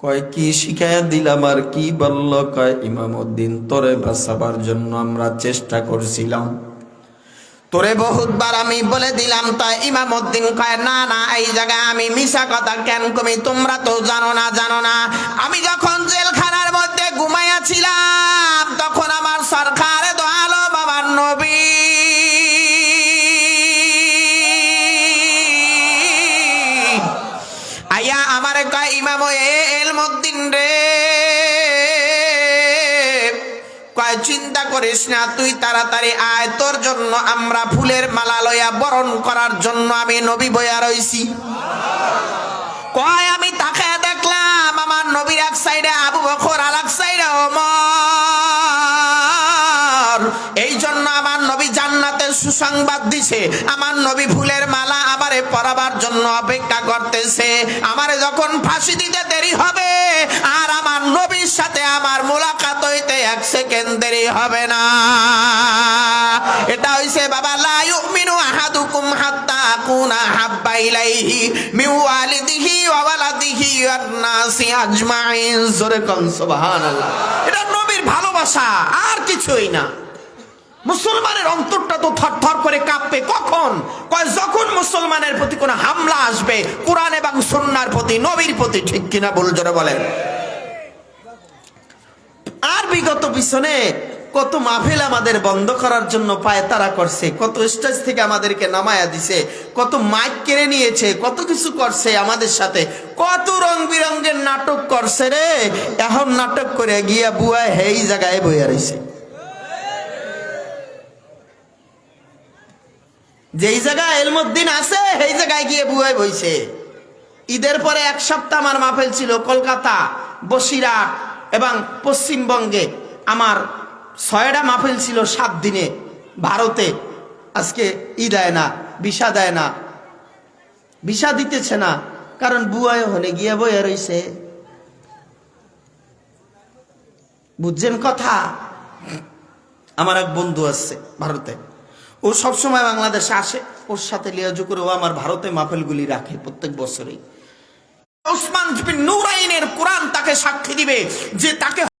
কয় কি শিখাইয়া দিলাম আর কি বলল? কয় ইমামউদ্দিন তোরে বাঁচাবার জন্য আমরা চেষ্টা করছিলাম, তোরে বহুতবার আমি বলে দিলাম। তাই ইমামউদ্দিন কয় না না এই জায়গায় আমি মিছা কথা কেন কমি, তোমরা তো জানো না আমি যখন জেলখানার মধ্যে ঘুমাইয়াছিলাম তখন আমার সরকারে দো আলম আমার নবী আয়া আমারে কয় ইমাম এলমুদ্দিন রে, কয় চিন্তা করিস না, তুই তাড়াতাড়ি আয়, তোর জন্য আমরা ফুলের মালা লইয়া বরণ করার জন্য আমি নবী বইয়া রইছি। কয় আমি তাকে দেখলাম আমার নবীর এক সাইডে আবু বকর আর এক সাইডে ওমর, এই জন্য আমার নবী জান্নাতের সুসংবাদ দিছে, আমার নবী ফুলের মালা আমারে পরাবার জন্য অপেক্ষা করতেছে। আমারে যখন ফাঁসি দিতে দেরি হবে আর আমার নবীর সাথে আমার মোলাকাত হইতে এক সেকেন্ড দেরি হবে না। এটা হইছে বাবা লা ইউমিনু আহাদুকুম হাত্তা আকুনা হাব্বা ইলাইহি মিন ওয়ালিদিহি ওয়া ওয়ালাদিহি ওয়ান নাসি আজমাইন। জোরে কোন সুবহানাল্লাহ। এটা নবীর ভালোবাসা আর কিছুই না। মুসলমানের অন্তরটা তো থরথর করে কাঁপবে কখন? কয় যখন মুসলমানের প্রতি কোনো হামলা আসবে কোরআন এবং সুন্নাহর প্রতি, নবীর প্রতি। ঠিক কিনা বল জোরে বলেন। আর বিগত পিছনে কত মাহফিল আমাদের বন্ধ করার জন্য পায়তারা করছে, কত স্টেজ থেকে আমাদেরকে নামায়া দিছে, কত মাইক কেড়ে নিয়েছে, কত কিছু করছে আমাদের সাথে, কত রং বিরঙ্গের নাটক করছে রে। এখন নাটক করে গিয়া বুয়া এই জায়গায় বইয়া রয়েছে। যেই জায়গায় এলমুদ্দিন আছে সেই জায়গায় গিয়ে বুয়ায় বইছে। ঈদের পরে এক সপ্তাহ আমার মাহফিল ছিল কলকাতা, বসিরহাট এবং পশ্চিমবঙ্গে। আমার 6টা মাহফিল ছিল 7 দিনে। ভারতে আজকে ই দেয় না, ভিসা দেয় না, ভিসা দিতেছে না, কারণ বুয়ায় হলে গিয়ে বইয়া রইছে। বুঝছেন কথা? আমার এক বন্ধু আছে ভারতে, ও সবসময় বাংলাদেশে আসে, ওর সাথে লিয়াজু করে ও আমার ভারতে মাহফিলগুলি রাখে প্রত্যেক বছরই। ওসমান বিন নুরাইনের কোরআন তাকে সাক্ষী দিবে যে তাকে